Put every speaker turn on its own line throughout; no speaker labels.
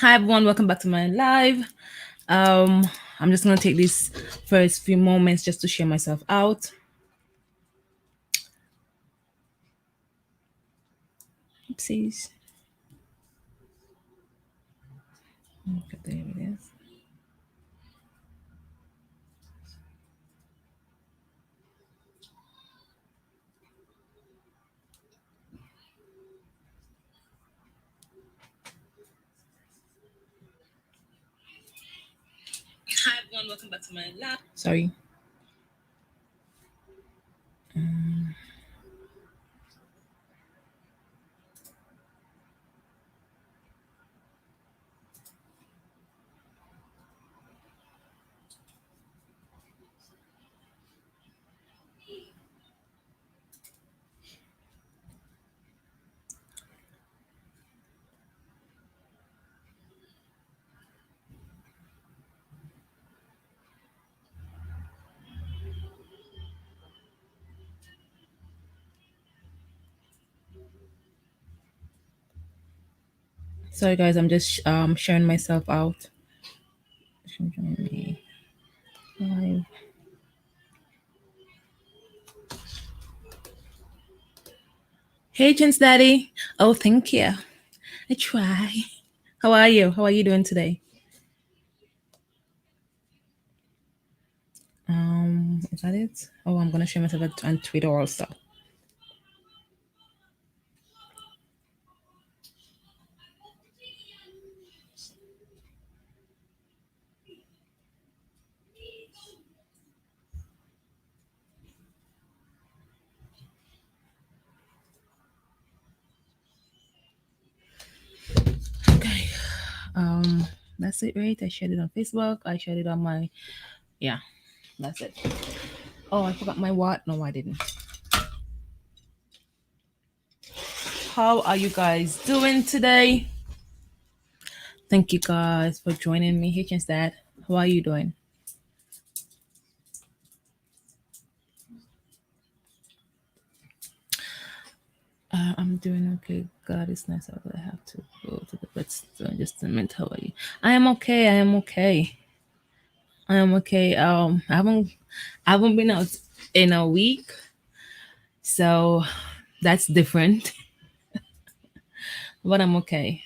Hi everyone, welcome back to my live. Um, I'm just gonna take these first few moments just to share myself out. Oopsies. Okay, there it is. Hi everyone, welcome back to my live. Sorry. Sorry guys, I'm just sharing myself out. Join me live. Hey Chins Daddy. Oh, thank you. I try. How are you? How are you doing today? Is that it? Oh, I'm gonna share myself on Twitter also. Okay. Um, that's it, right? I shared it on Facebook. I shared it on my yeah. That's it. Oh, I forgot my what? No, I didn't. How are you guys doing today? Thank you guys for joining me. Hey, Chance Dad. How are you doing? I'm doing okay. God, it's nice out. I have to go to the vet in just a minute. How are you? I am okay. I am okay. I am okay. I haven't been out in a week, so that's different. But I'm okay.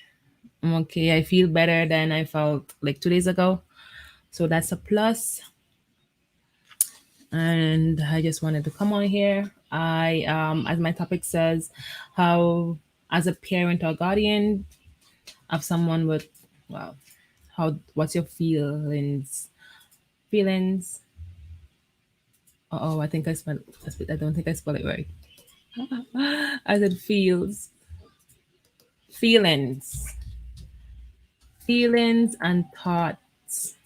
I'm okay. I feel better than I felt like 2 days ago, so that's a plus. And I just wanted to come on here. As my topic says, how as a parent or guardian of someone with, well, what's your feelings? Feelings. Oh, I think I spelled. I don't think I spelled it right. I said feelings, feelings and thoughts.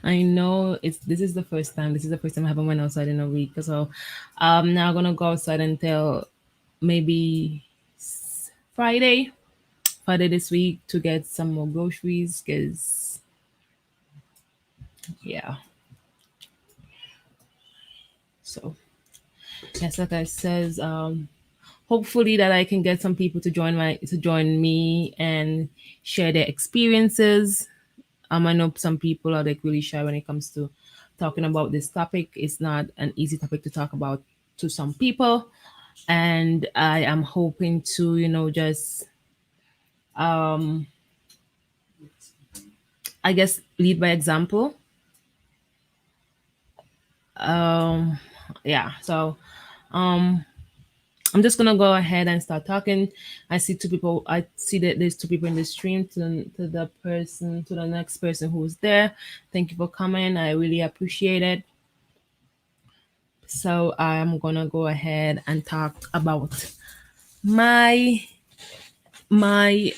I know it's this is the first time. This is the first time I haven't went outside in a week. So I'm now gonna go outside until maybe Friday, Friday this week to get some more groceries. Cause yeah, so yes, like I says, hopefully that I can get some people to join me and share their experiences. I know some people are like really shy when it comes to talking about this topic. It's not an easy topic to talk about to some people, and I am hoping to, just I guess lead by example. Um, yeah. So I'm just gonna go ahead and start talking. I see two people. I see that there's two people in the stream. To the person, to the next person who's there. Thank you for coming. I really appreciate it. So I'm gonna go ahead and talk about my my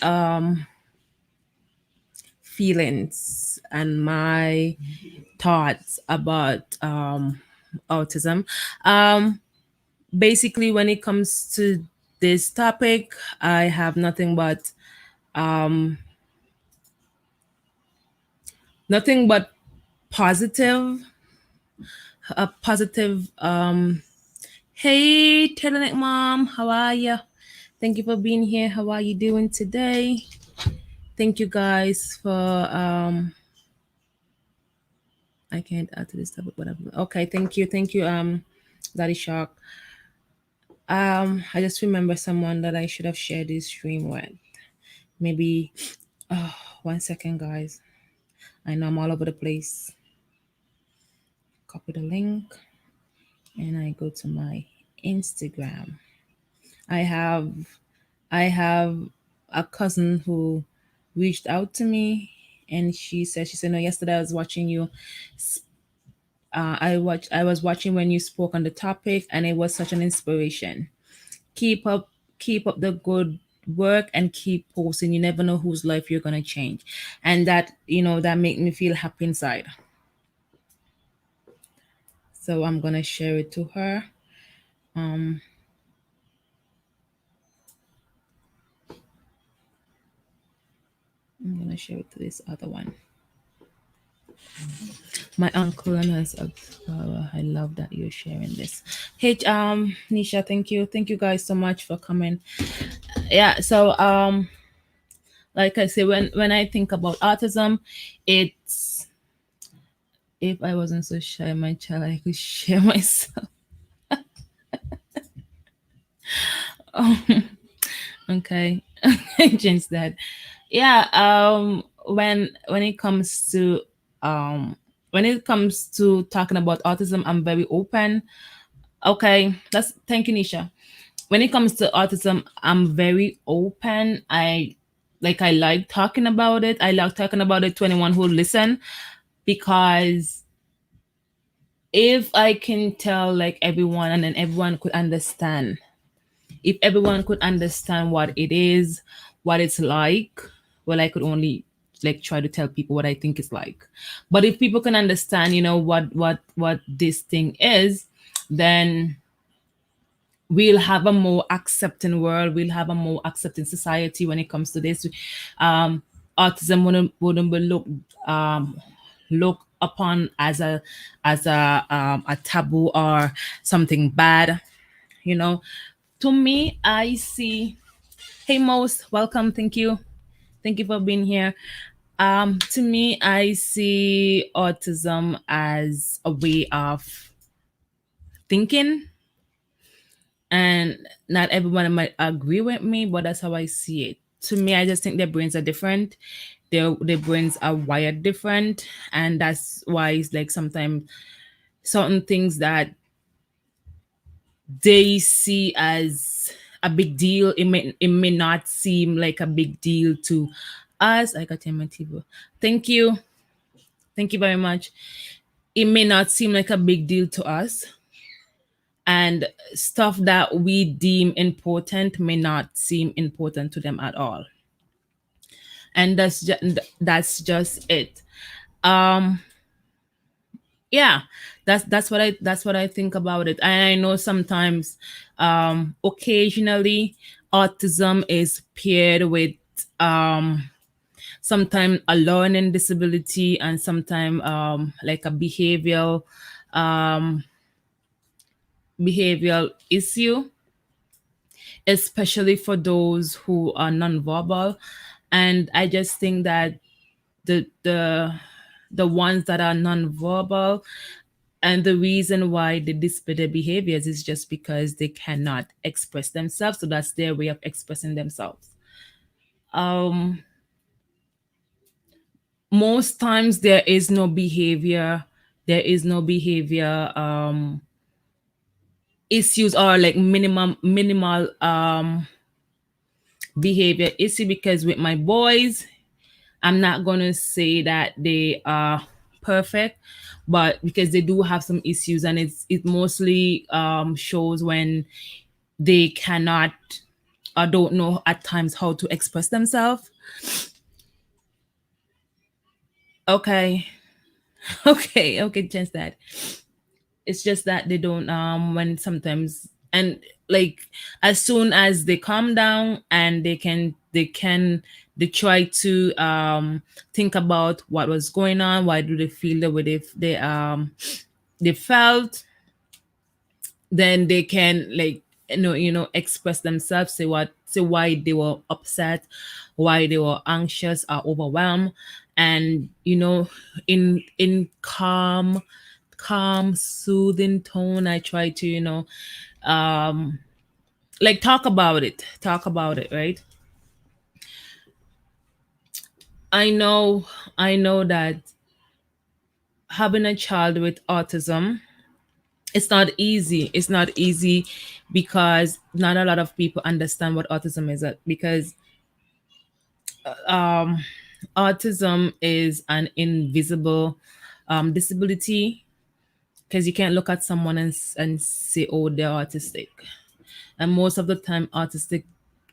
feelings and my thoughts about autism. Um, Basically, when it comes to this topic, I have nothing but positive, a positive Hey, Turtleneck Mom, how are you? Thank you for being here. How are you doing today? Thank you guys for I can't add to this topic, whatever. Okay, thank you, Daddy Shark. I just remember someone that I should have shared this stream with. Maybe 1 second, guys. I know I'm all over the place. Copy the link and I go to my Instagram. I have I have a cousin who reached out to me and she said no, yesterday I was watching you. I was watching when you spoke on the topic and it was such an inspiration. Keep up keep up the good work and keep posting. You never know whose life you're gonna change. And that, that made me feel happy inside. So I'm gonna share it to her. Um I'm gonna share it to this other one. My uncle and his I love that you're sharing this. Hey, Nisha, thank you guys so much for coming. Yeah, so like I say, when I think about autism, it's if I wasn't so shy, my child, I could share myself. Okay, change that. Yeah, when it comes to talking about autism, I'm very open. Okay, that's thank you, Nisha. When it comes to autism, I'm very open. I like talking about it. I like talking about it to anyone who listen, because if I can tell like everyone and then everyone could understand, if everyone could understand what it is, what it's like, well, I could only like try to tell people what I think it's like. But if people can understand, what this thing is, then we'll have a more accepting world. We'll have a more accepting society when it comes to this. Um, Autism wouldn't be looked upon as a taboo or something bad. You know, to me, I see. Hey, Most, welcome. Thank you for being here. To me, I see autism as a way of thinking, and not everyone might agree with me, but that's how I see it. To me, I just think their brains are different. Their brains are wired different, and that's why it's like sometimes certain things that they see as a big deal, it may not seem like a big deal to us. I got my TV. Thank you very much. It may not seem like a big deal to us, and stuff that we deem important may not seem important to them at all, and that's just it. um yeah, that's what I think about it. And I know sometimes, occasionally, autism is paired with um sometimes a learning disability, and sometimes like a um behavioral issue, especially for those who are nonverbal. And I just think that the the the ones that are nonverbal, and the reason why they display their behaviors is just because they cannot express themselves. So that's their way of expressing themselves. Um, Most times there is no behavior issues, or like minimal behavior issue, because with my boys, I'm not gonna say that they are perfect, but because they do have some issues, and it mostly shows when they cannot or don't know at times how to express themselves. Okay, okay, just that. It's just that they don't when sometimes, and like as soon as they calm down and they try to think about what was going on, why do they feel the way they felt, then they can like express themselves, say why they were upset, why they were anxious or overwhelmed, and in calm soothing tone, I try to um like talk about it, right? I know that having a child with autism, it's not easy because not a lot of people understand what autism is, because um autism is an invisible disability, because you can't look at someone and say, oh, they're autistic. And most of the time autistic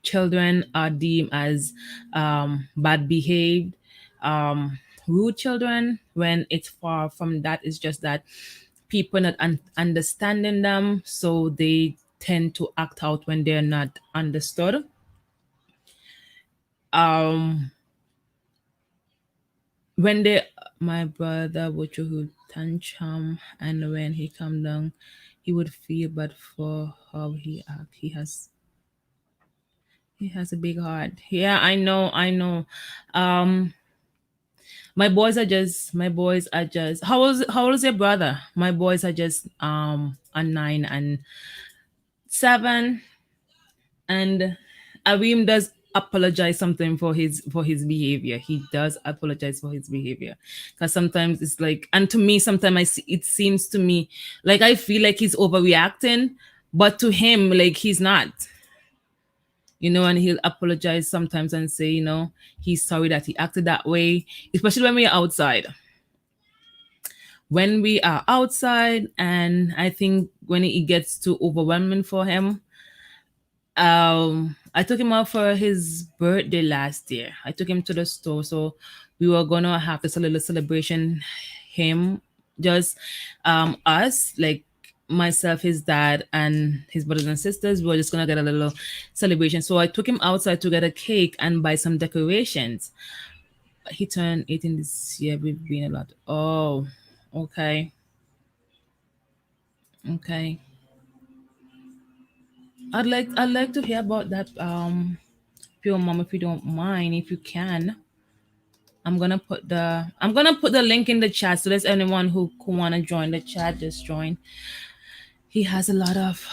children are deemed as bad behaved, rude children, when it's far from that. It's just that people not understanding them, so they tend to act out when they're not understood. um when they My brother would through tantrum, and when he come down, he would feel bad for how he act. He has a big heart. Yeah, I know. um my boys are just how old is your brother? My boys are just a 9 and 7. And Awim does apologize something for his behavior. He does apologize for his behavior, because sometimes it's like, and to me, sometimes it seems to me like I feel like he's overreacting, but to him, like, he's not. And he'll apologize sometimes and say, he's sorry that he acted that way, especially when we're outside. When we are outside, and I think when it gets too overwhelming for him, I took him out for his birthday last year. I took him to the store, so we were gonna have this little celebration. Him, just us, like myself, his dad, and his brothers and sisters. We were just gonna get a little celebration. So I took him outside to get a cake and buy some decorations. He turned 18 this year. We've been a lot. Oh, okay, okay. I'd like to hear about that. Pure mom, if you don't mind, if you can. I'm gonna put the link in the chat, so there's anyone who wanna join the chat, just join. He has a lot of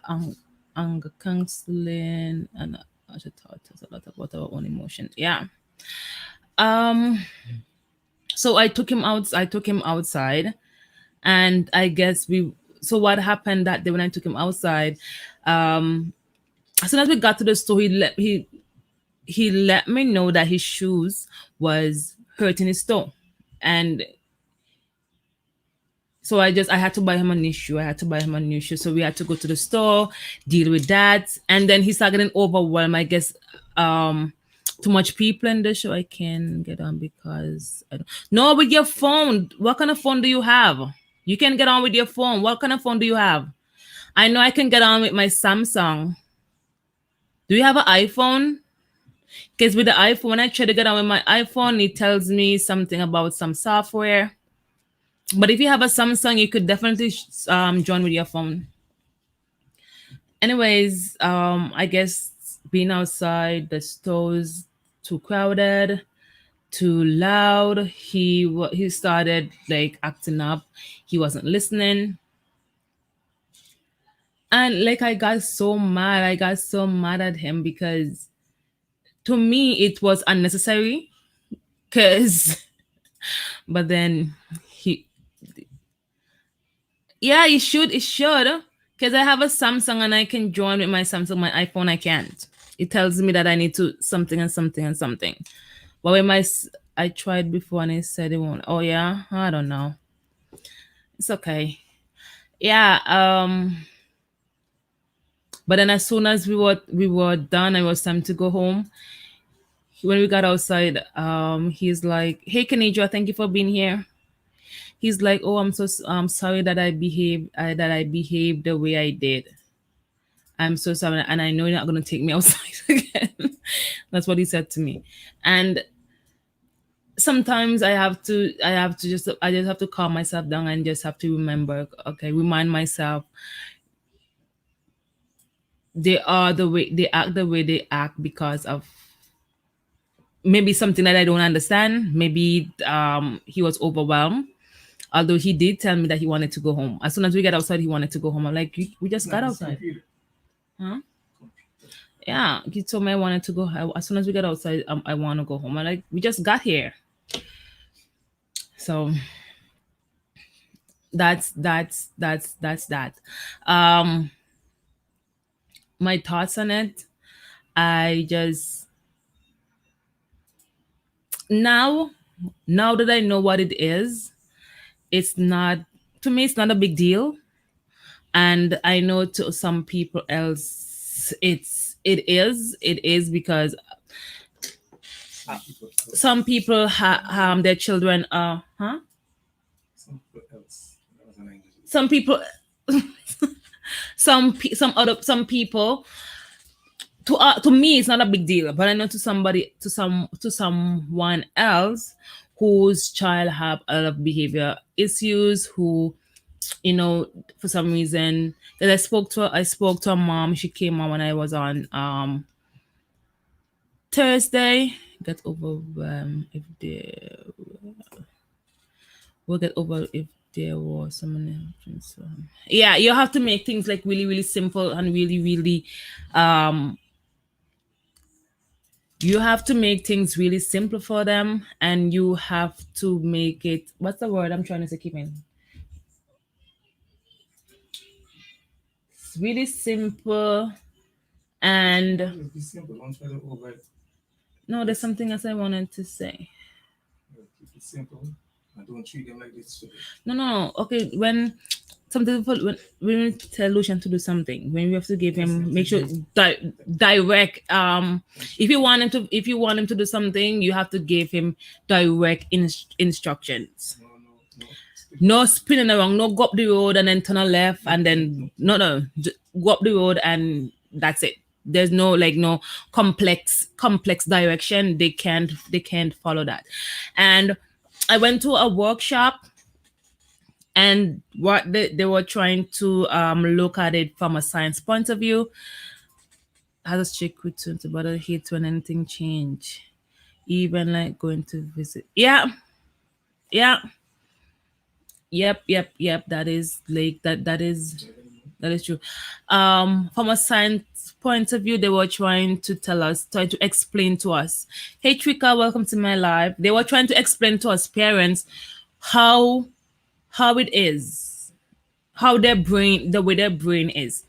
um anger counseling, and I should talk to us a lot about our own emotion. Yeah. Um so I took him outside, and I guess we so what happened that day when I took him outside, um as soon as we got to the store, he let me know that his shoes was hurting his toe. And so I had to buy him a new shoe. I had to buy him a new shoe. So we had to go to the store, deal with that. And then he started getting overwhelmed. I guess too much people in the show. I can't get on because I don't. No, with your phone. What kind of phone do you have? You can get on with your phone. What kind of phone do you have? I know I can get on with my Samsung. Do you have an iPhone? Because with the iPhone, when I try to get on with my iPhone, it tells me something about some software. But if you have a Samsung, you could definitely join with your phone. Anyways, I guess being outside, the stores too crowded, too loud. He started like acting up. He wasn't listening, and like I got so mad. I got so mad at him because to me it was unnecessary. Cause, but then he Yeah, it should. It should. Because I have a Samsung and I can join with my Samsung. My iPhone, I can't. It tells me that I need to something and something and something. But when I tried before and it said it won't. Oh yeah, I don't know. It's okay. Yeah. But then as soon as we were done, it was time to go home. When we got outside, he's like, "Hey, Kanidra, thank you for being here." He's like, "Oh, I'm sorry that I behaved the way I did. I'm so sorry, and I know you're not gonna take me outside again." That's what he said to me. And sometimes I just have to calm myself down and just have to remind myself, they act the way they act because of maybe something that I don't understand. Maybe he was overwhelmed. Although he did tell me that he wanted to go home. As soon as we get outside, he wanted to go home. I'm like, we just got outside. Huh? Yeah, he told me I wanted to go. As soon as we get outside, I want to go home. I'm like, we just got here. So that's that. Um, my thoughts on it. I just now now that I know what it is, it's not to me. It's not a big deal, and I know to some people else, it is because some people harm their children. Huh? Some people, some people to me it's not a big deal, but I know to someone else whose child have a lot of behavior issues, who for some reason that I spoke to a mom. She came on when I was on Thursday. Get overwhelmed if there will get over if there was someone else. Yeah, you have to make things like really really simple and really really um you have to make things really simple for them, and you have to make it, what's the word I'm trying to say, keep in really simple. And no, there's something else I wanted to say. No, no, no. Okay, when something when we tell Lucian to do something, when we have to give him, make sure direct. If you want him to do something, you have to give him direct instructions. No spinning around, no go up the road and then turn a left and then no, go up the road and that's it. There's no like no complex direction. They can't follow that. And I went to a workshop, and what they were trying to look at it from a science point of view. Has a strict return to but I hate when anything change. Even like going to visit. Yeah, yeah. Yep. That is like that is true. From a science point of view, they were trying to try to explain to us. Hey Trika, welcome to my live. They were trying to explain to us parents how it is, how the way their brain is.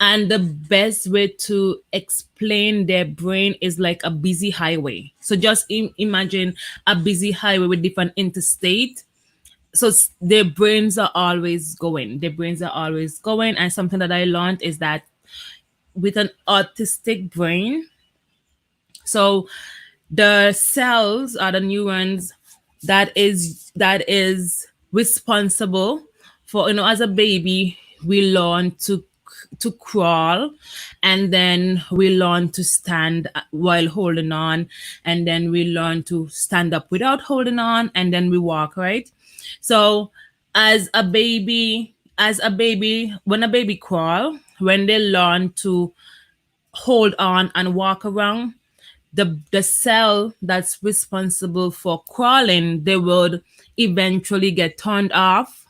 And the best way to explain their brain is like a busy highway. So just imagine a busy highway with different interstate. So their brains are always going. And something that I learned is that with an autistic brain, so the cells are the neurons that is responsible for, as a baby we learn to crawl, and then we learn to stand while holding on, and then we learn to stand up without holding on, and then we walk, right? So as a baby when a baby crawl, when they learn to hold on and walk around, the cell that's responsible for crawling, they would eventually get turned off.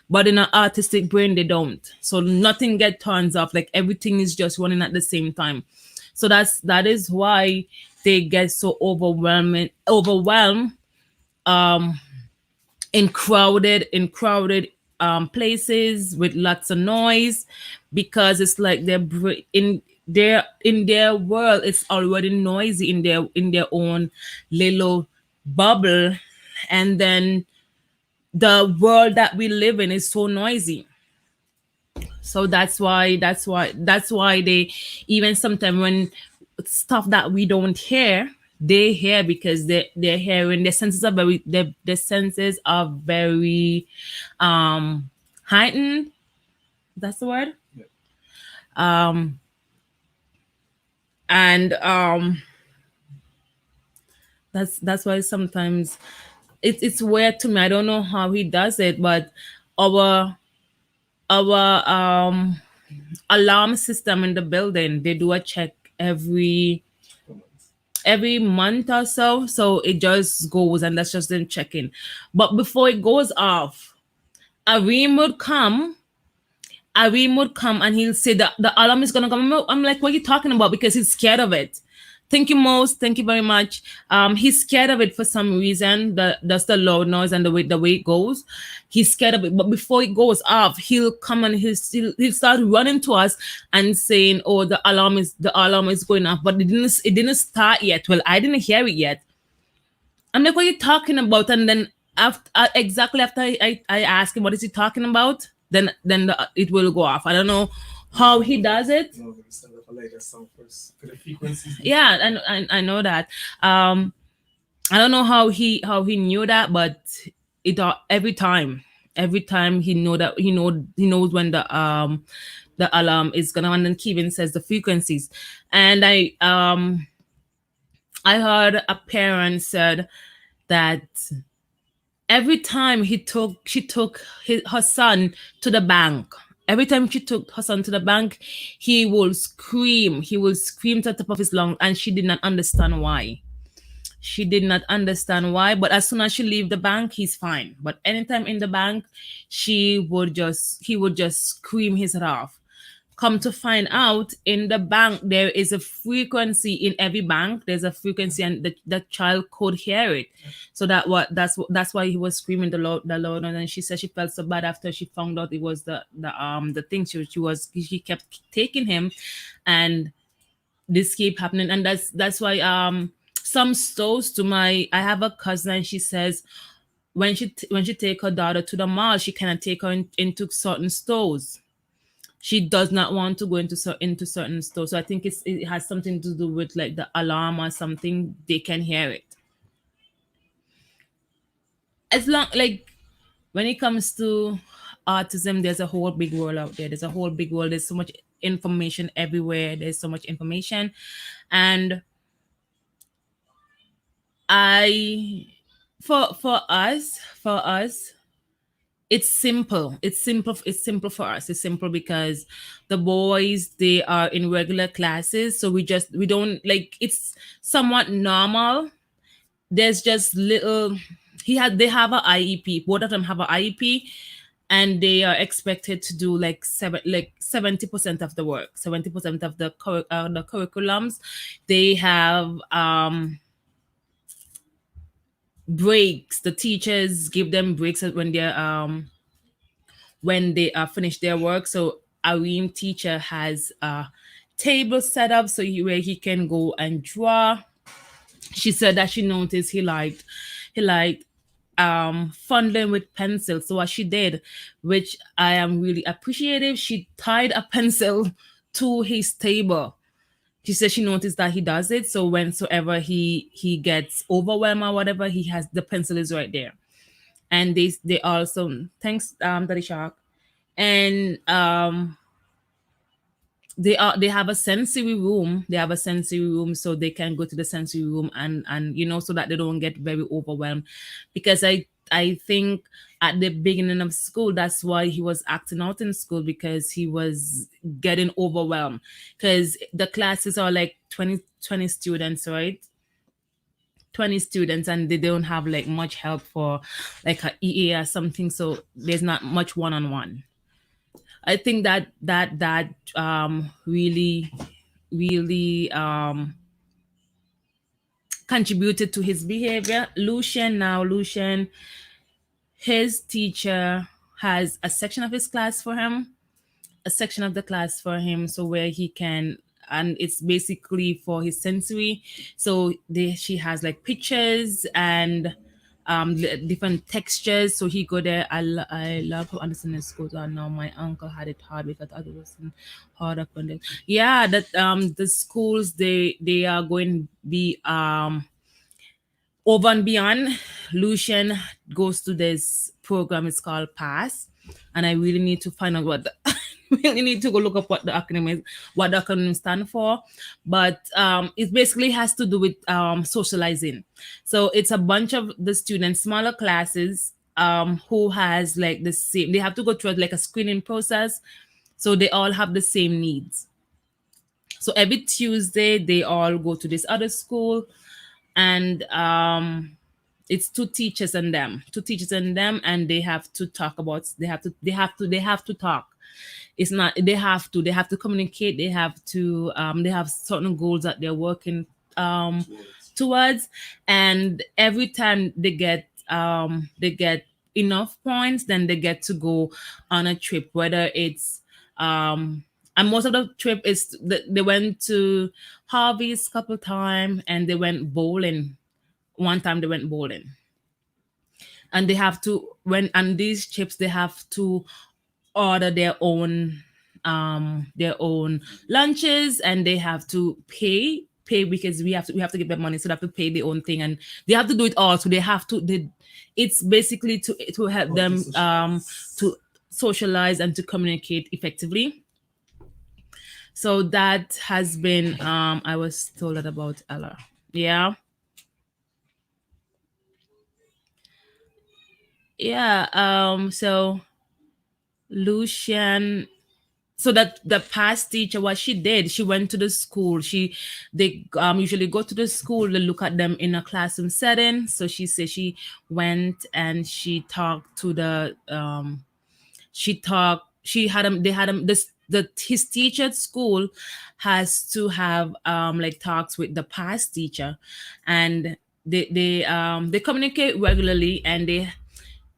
But in an artistic brain, they don't. So nothing get turned off. Like everything is just running at the same time. So that is why they get so overwhelmed in crowded places with lots of noise, because it's like in their world, it's already noisy in their own little bubble, and then the world that we live in is so noisy. So that's why they, even sometimes when stuff that we don't hear, they hear, because they're hearing. Their senses are very heightened. That's the word. um and that's why sometimes it's weird to me. I don't know how he does it, but our our alarm system in the building. They do a check every month or so. So it just goes and that's just them checking. But before it goes off, a ream would come. Arim would come and he'll say that the alarm is gonna come. I'm like, what are you talking about? Because he's scared of it. Thank you, most. Thank you very much. He's scared of it for some reason. That's the loud noise and the way it goes. He's scared of it. But before it goes off, he'll come and he'll start running to us and saying, "Oh, the alarm is going off." But it didn't start yet. Well, I didn't hear it yet. I'm like, what are you talking about? And then exactly after I ask him what is he talking about, it will go off. I don't know how he does it.
No, we stand up a later song first. For the frequencies.
Yeah, and I know that. I don't know how he knew that, but every time he knows when the alarm is gonna. And then Kevin says the frequencies, and I heard a parent said that every time her son to the bank, every time she took her son to the bank, he will scream to the top of his lungs, and she did not understand why. She did not understand why, but as soon as she leave the bank, he's fine. But anytime in the bank, he would just scream his head off. Come to find out, in the bank there is a frequency. In every bank there's a frequency, and the child could hear it. So that's why he was screaming the loud. And then she said she felt so bad after she found out it was the thing. She kept taking him, and this keep happening. And that's why some stores to my I have a cousin, and she says when she take her daughter to the mall, she cannot take her into certain stores. She does not want to go into certain stores. So I think it has something to do with like the alarm or something. They can hear it. As long like when it comes to autism, there's a whole big world out there. There's a whole big world. There's so much information everywhere. There's so much information, and I for us it's simple. It's simple for us. It's simple because the boys, they are in regular classes, so we don't like it's somewhat normal. There's just little they have a IEP. Both of them have a IEP, and they are expected to do like 70% of the work, 70% of the curriculums. They have breaks. The teachers give them breaks when they finish their work. So our REAM teacher has a table set up where he can go and draw. She said that she noticed he liked fondling with pencil. So what she did, which I am really appreciative, she tied a pencil to his table. She said she noticed that he does it. So whensoever he gets overwhelmed or whatever, he has the pencil is right there. And they also thanks Daddy Shark. And they have a sensory room. They have a sensory room, so they can go to the sensory room and so that they don't get very overwhelmed. Because I think at the beginning of school, that's why he was acting out in school, because he was getting overwhelmed. Because the classes are like 20 students, right? 20 students, and they don't have like much help for like a EA or something, so there's not much one-on-one. I think that really really contributed to his behavior. Lucian, his teacher has a section of his class for him, a section of the class for him, so where he can, and it's basically for his sensory. So she has like pictures and different textures. So he go there. I love how understanding schools are now. My uncle had it hard because others wasn't hard up on it. Yeah, that the schools, they are going to be over and beyond. Lucian goes to this program. It's called Pass, and I really need to find out really need to go look up what the acronym stand for. But it basically has to do with socializing. So it's a bunch of the students, smaller classes, who has like the same. They have to go through like a screening process. So they all have the same needs. So every Tuesday they all go to this other school, and it's two teachers and them, and they have to talk about, they have to talk. It's not, they have to communicate, they have certain goals that they're working um
Towards.
towards. And every time they get enough points, then they get to go on a trip, whether it's and most of the trip is they went to Harvey's a couple time, and they went bowling. One time they went bowling, and they have to, when on these trips they have to order their own lunches, and they have to pay because we have to give them money, so they have to pay their own thing, and they have to do it all. So it's basically to help
How to
them
socialize.
to socialize and to communicate effectively. So that has been, I was told that about Ella. Yeah. Yeah. So Lucian, so that the past teacher, what she did, she went to the school. They usually go to the school to look at them in a classroom setting. So she said she went and she talked to the she had him they had him this the his teacher at school has to have like talks with the past teacher, and they communicate regularly, and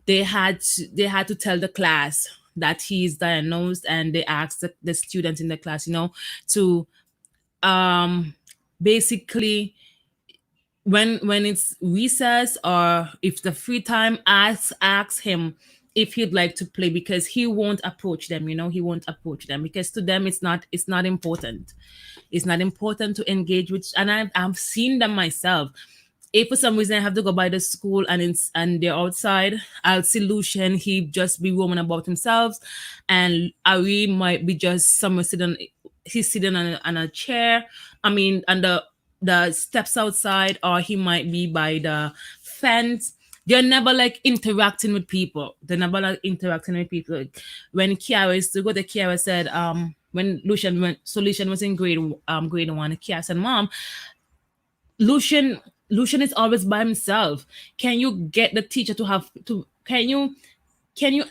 they had to tell the class that he's diagnosed, and they asked the students in the class, to um basically, when it's recess or if the free time, ask him if he'd like to play, because he won't approach them, he won't approach them, because to them it's not important. It's not important to engage with, and I've seen them myself. If for some reason I have to go by the school and they're outside, I'll see Lucian. He just be roaming about himself, and Ari might be just somewhere sitting. He's sitting on a chair. I mean, on the steps outside, or he might be by the fence. They're never like interacting with people. They're never like interacting with people. Like, when Kiara used to go to, Kiara said, when Lucian was in grade one, Kiara said, Mom, Lucian is always by himself. Can you get the teacher to have to can you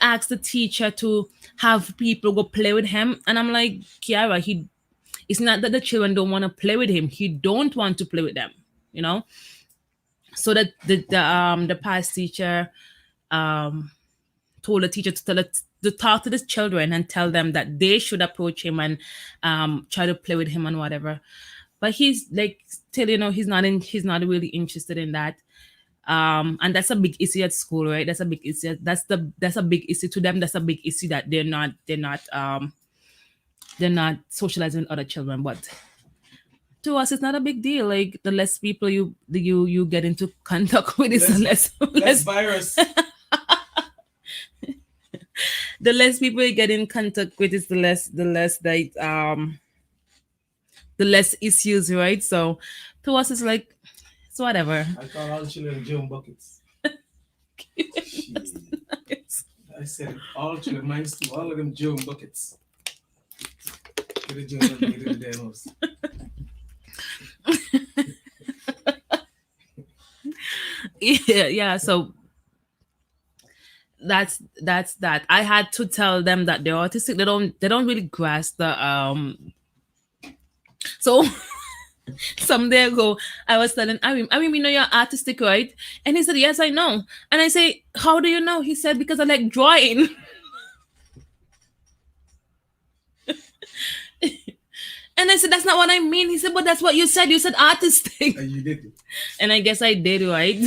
ask the teacher to have people go play with him? And I'm like, Kiara, it's not that the children don't want to play with him. He don't want to play with them, you know? So that the past teacher um told the teacher to talk to the children and tell them that they should approach him and try to play with him and whatever. But he's like still, he's not really interested in that. And that's a big issue at school, right? That's a big issue. That's a big issue to them. That's a big issue that they're not socializing with other children. But to us, it's not a big deal. Like, the less people you get into contact with, is the
Less,
less
less
less
virus.
the less people you get in contact with, is the less issues, right? So to us, it's like, it's whatever.
I call all children germ buckets. Shit. I said all children, mine's too. All of them germ buckets. Get the germs and get in their house.
Yeah. So that's that. I had to tell them that they're autistic. They don't really grasp the so some day ago, I was telling Arim, you're artistic, right? And he said, yes, I know. And I say, how do you know? He said, because I like drawing. And I said, that's not what I mean. He said, but that's what you said. You said artistic.
And you did it.
And I guess I did, right?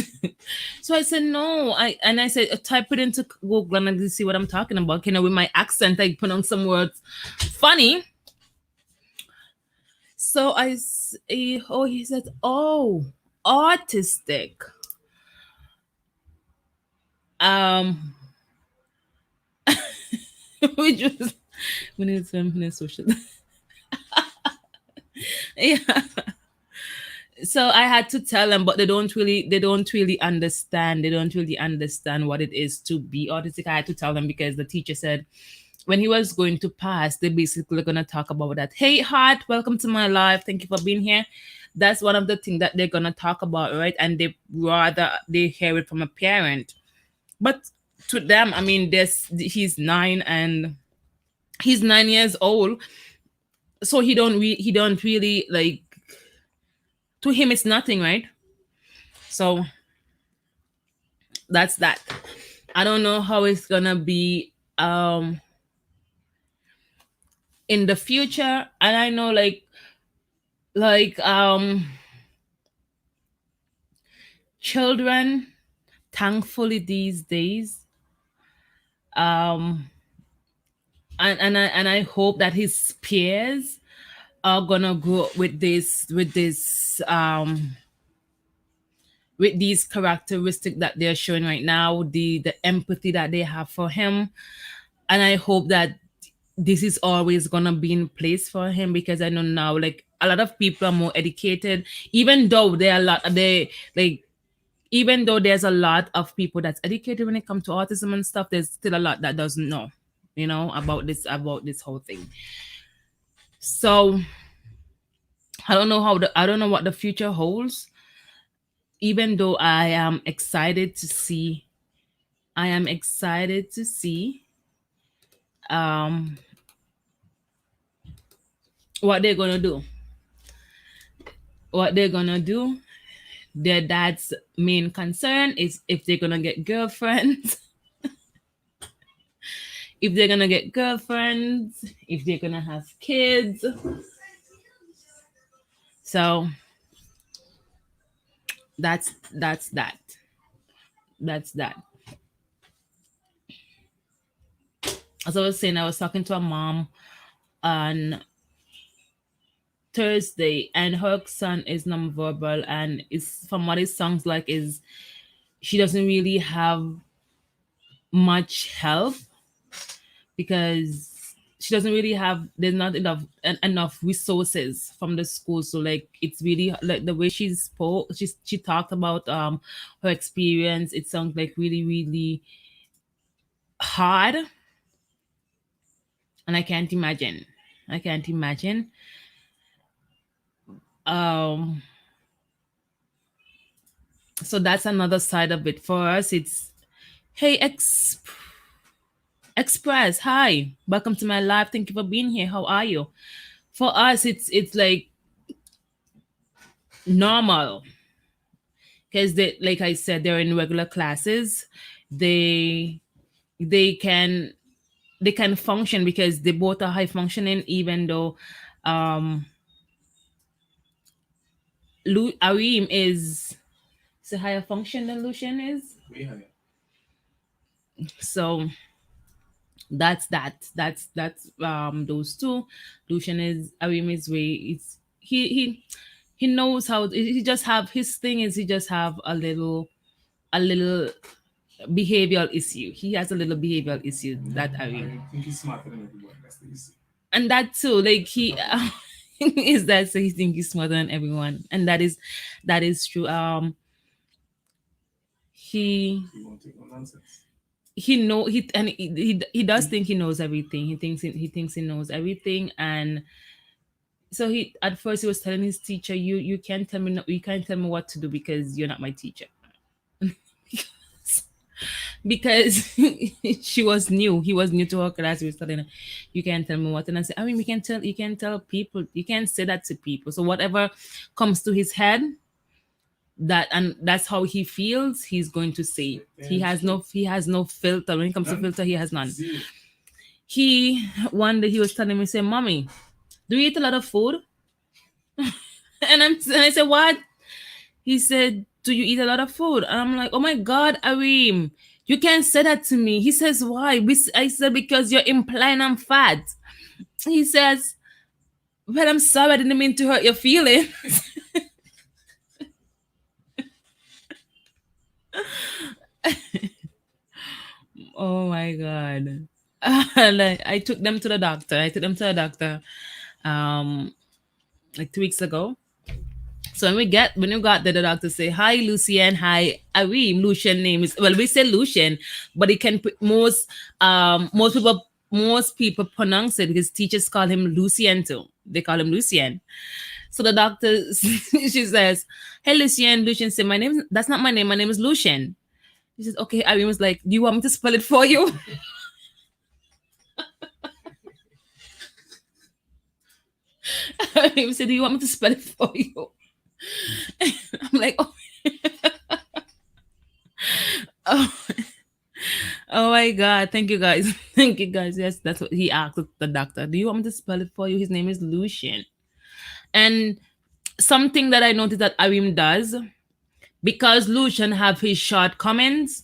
So I said, no. I said, type it into Google and see what I'm talking about. With my accent, I pronounce some words funny. So he said, oh, autistic. Um, which was, we need some social. Yeah. So I had to tell them, but they don't really understand. They don't really understand what it is to be autistic. I had to tell them because the teacher said when he was going to pass, they basically gonna talk about that. Hey, heart, welcome to my life. Thank you for being here. That's one of the things that they're gonna talk about, right? And they rather they hear it from a parent. But to them, I mean, this he's 9 years old, so he don't really like, to him it's nothing, right? So that's that. I don't know how it's gonna be in the future, and I know like children, thankfully these days, um and I hope that his peers are gonna go with these characteristics that they're showing right now, the empathy that they have for him. And I hope that this is always gonna be in place for him, because I know now, like, a lot of people are more educated, even though there are a lot they like even though there's a lot of people that's educated when it comes to autism and stuff, there's still a lot that doesn't know, about this whole thing. So I don't know what the future holds, even though I am excited to see um what they're gonna do. What they're gonna do. Their dad's main concern is if they're gonna get girlfriends, if they're gonna get girlfriends, if they're gonna have kids. So that's that. That's that. As I was saying, I was talking to a mom on Thursday, and her son is nonverbal, and is from what it sounds like is she doesn't really have much help, because she doesn't really have there's not enough resources from the school. So like, it's really like the way she talked about her experience. It sounds like really really hard, and I can't imagine. um so that's another side of it for us. It's, hey, express, hi, welcome to my live, thank you for being here, how are you? For us, it's like normal, because they, like I said, they're in regular classes. they they can they can function because they both are high functioning, even though um Arim is a higher function than Lucian is.
Way higher.
So that's those two. Lucian is Arim is way it's he knows how he just have his thing is he just have a little behavioral issue. He has a little behavioral issue, that Arim.
I think he's smarter than everyone. That's the issue.
And that too, like he is that, so he thinks he's smarter than everyone, and that is true. He
He won't take no nonsense.
he know he does think he knows everything. He thinks he knows everything. And so he at first he was telling his teacher, you can't tell me you can't tell me what to do because you're not my teacher. Because she was new. He was new to her class. He was telling her, "You can't tell me what." And I said, "I mean, we can tell. You can tell people. You can't say that to people. So whatever comes to his head, that's how he feels. He's going to say. He has no filter. When it comes to filter, he has none.
Zero.
He one day he was telling me, say, "Mommy, do you eat a lot of food?" And I said, "What?" He said, "Do you eat a lot of food?" And I'm like, "Oh my God, Arim, you can't say that to me." He says, "Why?" I said, "Because you're implying I'm fat." He says, "Well, I'm sorry, I didn't mean to hurt your feelings." Oh my God. And I took them to the doctor. Um like 2 weeks ago. So when you got there, the doctor say, "Hi, Lucien. Hi, Arim." Lucian name is, well, we say Lucian, but it can most people most people pronounce it. His teachers call him Lucien too. They call him Lucien. So the doctor, she says, "Hey, Lucien." Lucien said, "My name. That's not my name. My name is Lucien." He says, "Okay." Irene was like, "Do you want me to spell it for you?" Irene said, "Do you want me to spell it for you?" I'm like, "Oh, oh, oh my God. Thank you guys. Thank you guys." Yes, that's what he asked the doctor. "Do you want me to spell it for you?" His name is Lucien. And something that I noticed that Arim does, because Lucian have his shortcomings,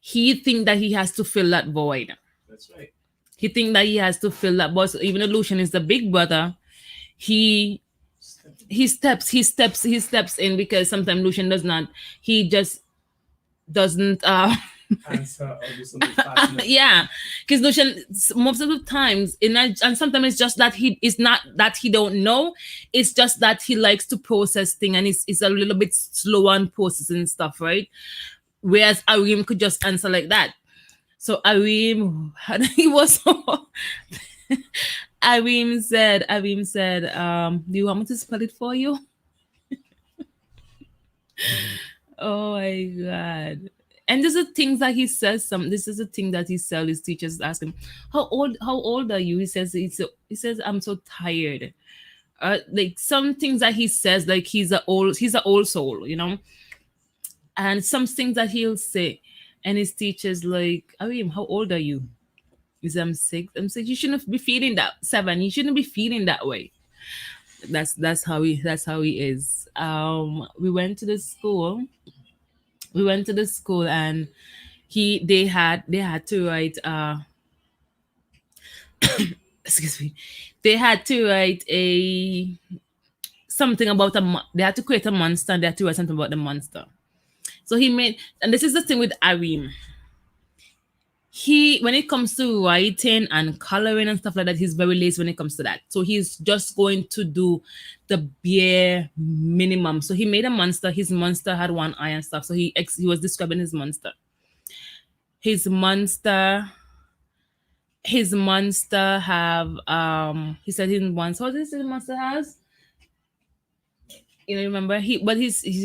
he think that he has to fill that void.
That's right.
He think that he has to fill that void. So even though Lucian is the big brother, he he steps in, because sometimes Lucian does not. He just doesn't
Answer or do something fast enough.
yeah, because Lucian most of the times and sometimes it's just that he is not that he don't know, it's just that he likes to process things, and it's a little bit slow on processing stuff, right? Whereas Arim could just answer like that. So Arim he was Arim said, "Do you want me to spell it for you?" Oh my God. And this is the things that he says. This is the thing that he tells his teachers. Ask him, How old are you?" He says, he says, "I'm so tired." Like some things that he says, like he's a old soul, you know. And some things that he'll say, and his teachers like, "Arim, how old are you?" He says, "I'm 6." I'm 6. You shouldn't be feeling that. 7. You shouldn't be feeling that way. That's how he is. We went to the school. We went to the school, and they had to write excuse me, they had to write a something about they had to create a monster, and they had to write something about the monster. So he made, and this is the thing with Arim. He, when it comes to writing and coloring and stuff like that, he's very lazy when it comes to that. So he's just going to do the bare minimum. So he made a monster. His monster had one eye and stuff. So he was describing his monster. His monster have he said his monster, what does his monster has? You know, remember his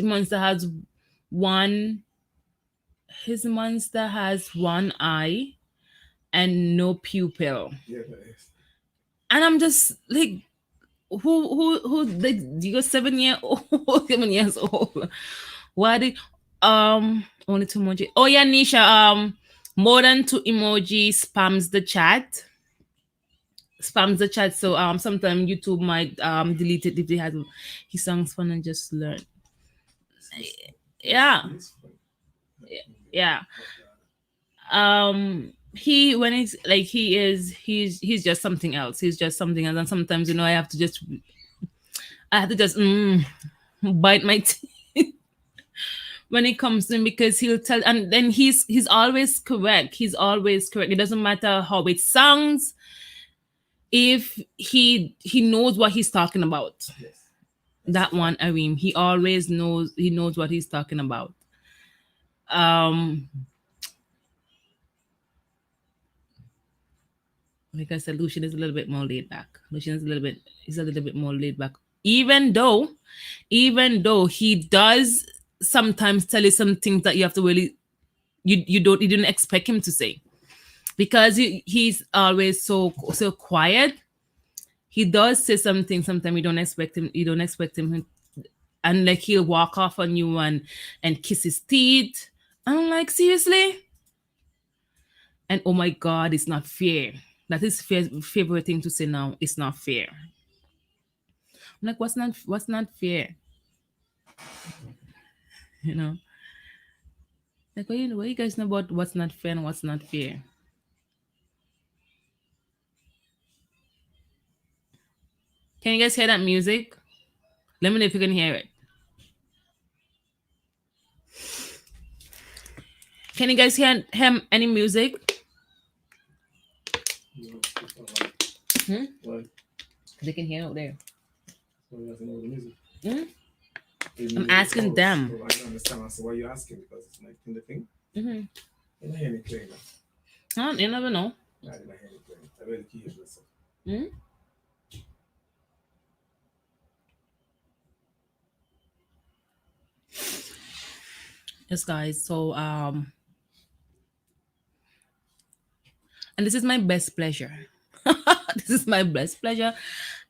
monster has one his monster has one eye and no pupil.
Yeah, that is.
And I'm just like, who like, you're 7 year old 7 years old. Why did only 2 emoji? Oh yeah, Nisha, more than 2 emoji spams the chat. So sometimes YouTube might delete it if they had his songs fun and just learn. Yeah.
It's fun.
Yeah. He, when he's like, he's just something else. He's just something else. And sometimes, you know, I have to just bite my teeth when it comes to him, because he'll tell, and then he's always correct. He's always correct. It doesn't matter how it sounds. If he knows what he's talking about.
Yes.
That one, Arim, he always knows. He knows what he's talking about. Like I said, Lucian is a little bit more laid back. He's a little bit more laid back. Even though he does sometimes tell you some things that you have to really, you didn't expect him to say, because he's always so quiet. He does say something sometimes you don't expect him, and like he'll walk off on you and kiss his teeth. I'm like, seriously? And oh my God, it's not fair. That is favorite thing to say now. It's not fair. I'm like, what's not fair? You know? Like, what you guys know about what's not fair and what's not fair? Can you guys hear that music? Let me know if you can hear it. Can you guys hear him any music?
No, why?
They can hear it out there.
So he doesn't know the music.
I'm asking them.
So I don't understand. So why you asking? Because it's like in the thing.
Mm-hmm.
You don't hear me playing that.
You never know.
I didn't hear it playing. I really keep myself.
Hmm? Yes, guys. So and this is my best pleasure. This is my best pleasure.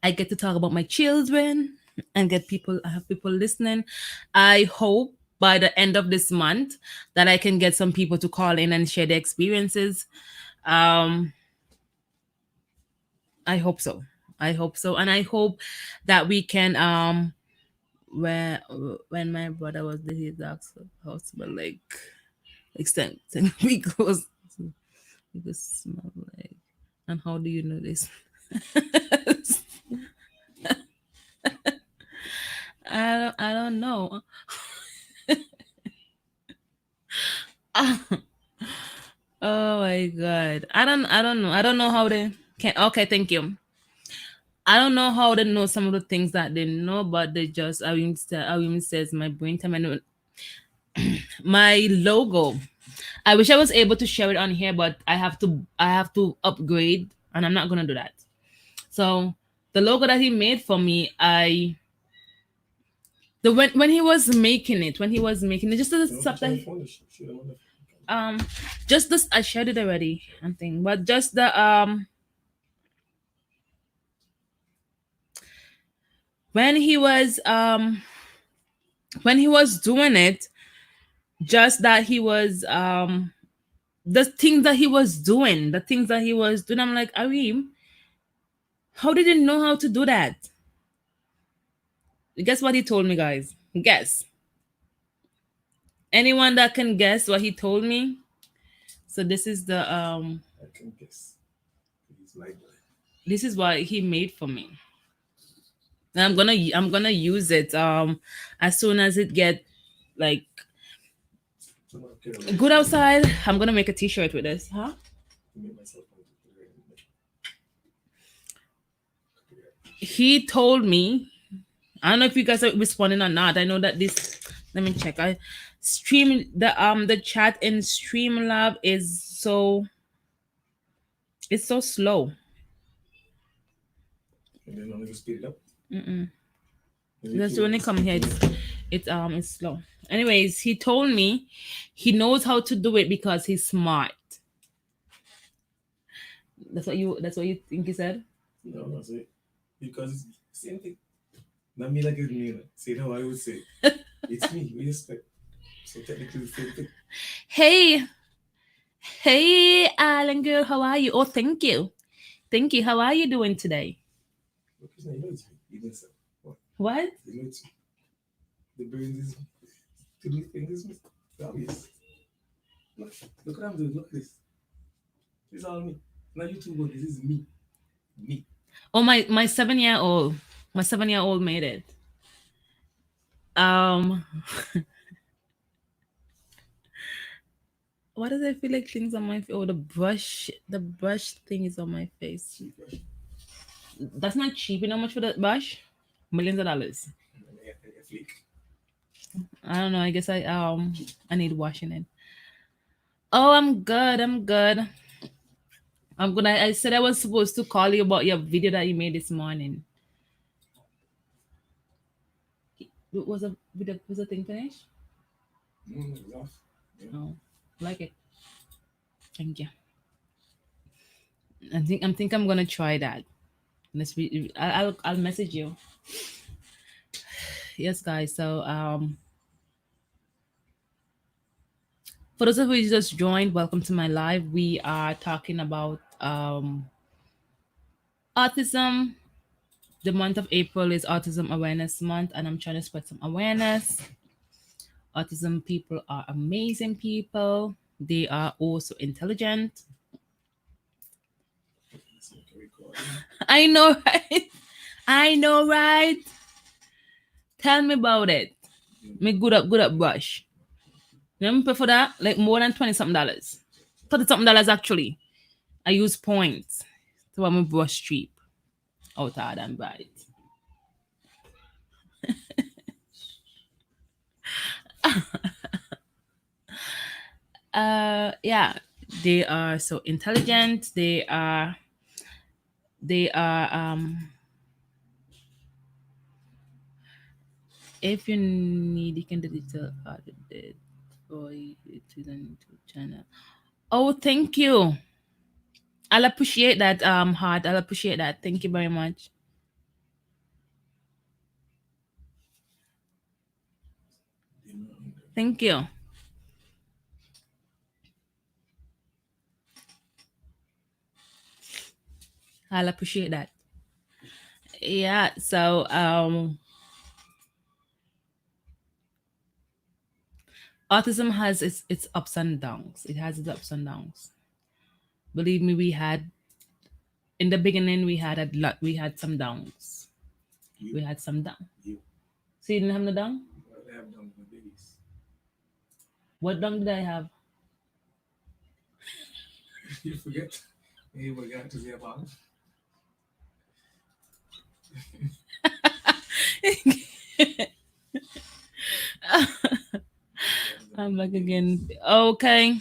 I get to talk about my children and get people. I have people listening. I hope by the end of this month that I can get some people to call in and share their experiences. Um, I hope so. I hope so, and I hope that we can. When my brother was there, his hospital like we close. You can smell like. And how do you know this? I don't know. Oh my god. I don't know. I don't know how they can. Okay, thank you. I don't know how they know some of the things that they know, but they just Awim says my brain time. I know my logo. I wish I was able to share it on here, but I have to upgrade, and I'm not gonna do that. So the logo that he made for me, when he was making it, just the
Don't
stuff
put your
that
phone. Shoot them on the
um just this I shared it already and thing, but just the when he was doing it, just that he was the things that he was doing, I'm like, Arim, how did you know how to do that? Guess what he told me, guys? Guess. Anyone that can guess what he told me? So
I can guess. He's my boy.
this is what he made for me. And I'm gonna use it as soon as it get like
I'm not kidding.
good outside. I'm gonna make a t-shirt with this, huh?
To make myself want to do
He told me, I don't know if you guys are responding or not. I know that this, let me check. I stream the chat in Streamlab is so, it's so slow.
And then I'm going to speed it up.
Mm-mm.
Maybe if
That's
you
when
want
it
to
come here.
speed it up.
It's slow. Anyways, he told me he knows how to do it because he's smart. That's what you think he said?
No, no, say because it's the same thing. Not me like it's me. Say it how I would say. It's me. We expect. So technically the same thing.
Hey, hey, Alan girl, how are you? Oh, thank you. Thank you. How are you doing today?
Look, it's not, you know it's me. You didn't say. What?
What?
You know it's me. The brain is to do things is me. It's obvious. Look what I'm doing. Look at this. This is all me. Not you two, but this is me. Me.
Oh, my 7 year old. My 7 year old made it. Um, why does I feel like things on my face? Oh, the brush thing is on my face.
Cheap brush.
That's not cheap. You know how much for that brush? Millions of dollars.
And then you flick.
I don't know. I guess I need washing it. Oh, I'm good. I'm good. I'm good. I said I was supposed to call you about your video that you made this morning. Was the thing finished?
It's off. Yeah.
Oh, like it. Thank you. I think I'm gonna try that. I'll message you. Yes, guys. So for those of you who just joined, welcome to my live. We are talking about autism. The month of April is Autism Awareness Month, and I'm trying to spread some awareness. Autism people are amazing people. They are also intelligent.
Let's make a recording.
I know, right? I know, right? Tell me about it. Me good up brush. Let me pay for that like more than 20 something dollars. 30 something dollars actually. I use points to have my brush cheap. Out hard and bright. Yeah. They are so intelligent. They are if you need you can digital it for it to the YouTube channel. Oh, thank you. I'll appreciate that heart. I'll appreciate that. Thank you very much. Thank you. I'll appreciate that. Yeah, so autism has its ups and downs. It has its ups and downs. Believe me, we had in the beginning we had some downs. We
You,
had some down.
you.
So you didn't have no down?
Well, they have done with babies.
What down did I have?
You forget. You forgot to say about it.
I'm back again. Okay.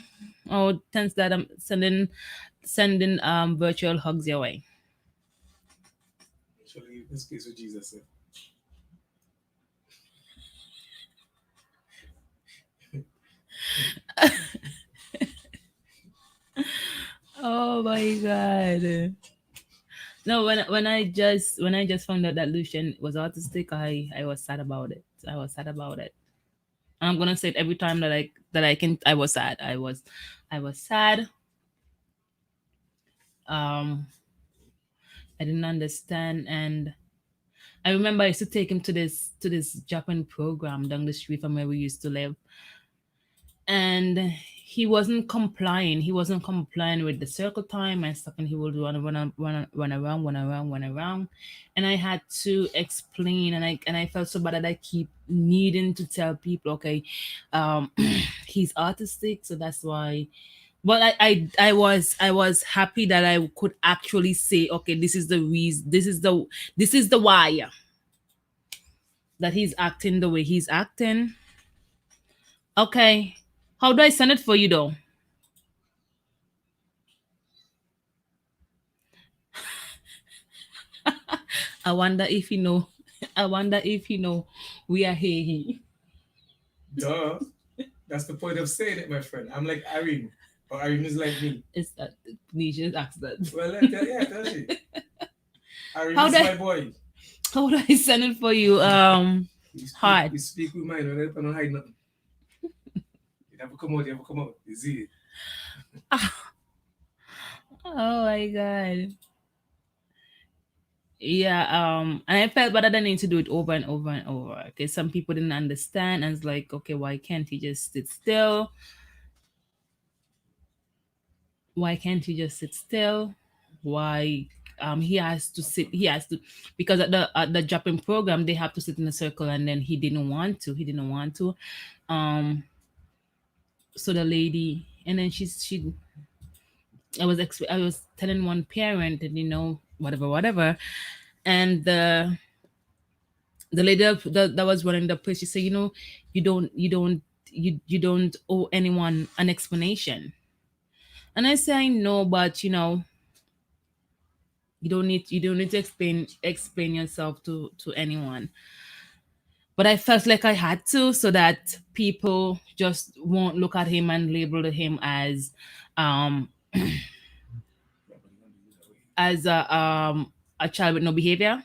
Oh, thanks that I'm sending virtual hugs your way.
Actually, this case with Jesus.
Oh my god. No, when I just found out that Lucian was autistic, I was sad about it. I was sad about it. I'm gonna say it every time that I can. I was sad. I was sad. Um, I didn't understand, and I remember I used to take him to this Japan program down the street from where we used to live, and he wasn't complying. He wasn't complying with the circle time and stuff, and he would run around, and I had to explain, and I felt so bad that I keep needing to tell people, okay, he's autistic, so that's why. But I was happy that I could actually say, okay, this is the reason, this is the why that he's acting the way he's acting. Okay, how do I send it for you though? I wonder if you know. I wonder if you know we are here.
Duh. That's the point of saying it, my friend. I'm like Irene. Or Irene is like me.
It's that Nisha's accent.
Well, yeah, tell you. Irene
How
is
do
my
I
boy.
how do I send it for you? Hard.
We speak with mine. I don't hide nothing. You never come out, you never come out. You see it.
Oh my god. Yeah, and I felt bad that I need to do it over and over and over. Okay, some people didn't understand, and it's like, okay, why can't he just sit still? Why can't he just sit still? Why he has to sit, he has to, because at the jumping program they have to sit in a circle, and then he didn't want to. Um so the lady, and then she I was telling one parent, and whatever, and the lady that was running the place, she said, you don't owe anyone an explanation. And I say, I know, but you don't need to explain yourself to anyone. But I felt like I had to, so that people just won't look at him and label him um
Yeah, but you don't do it that way.
as a child with no behavior.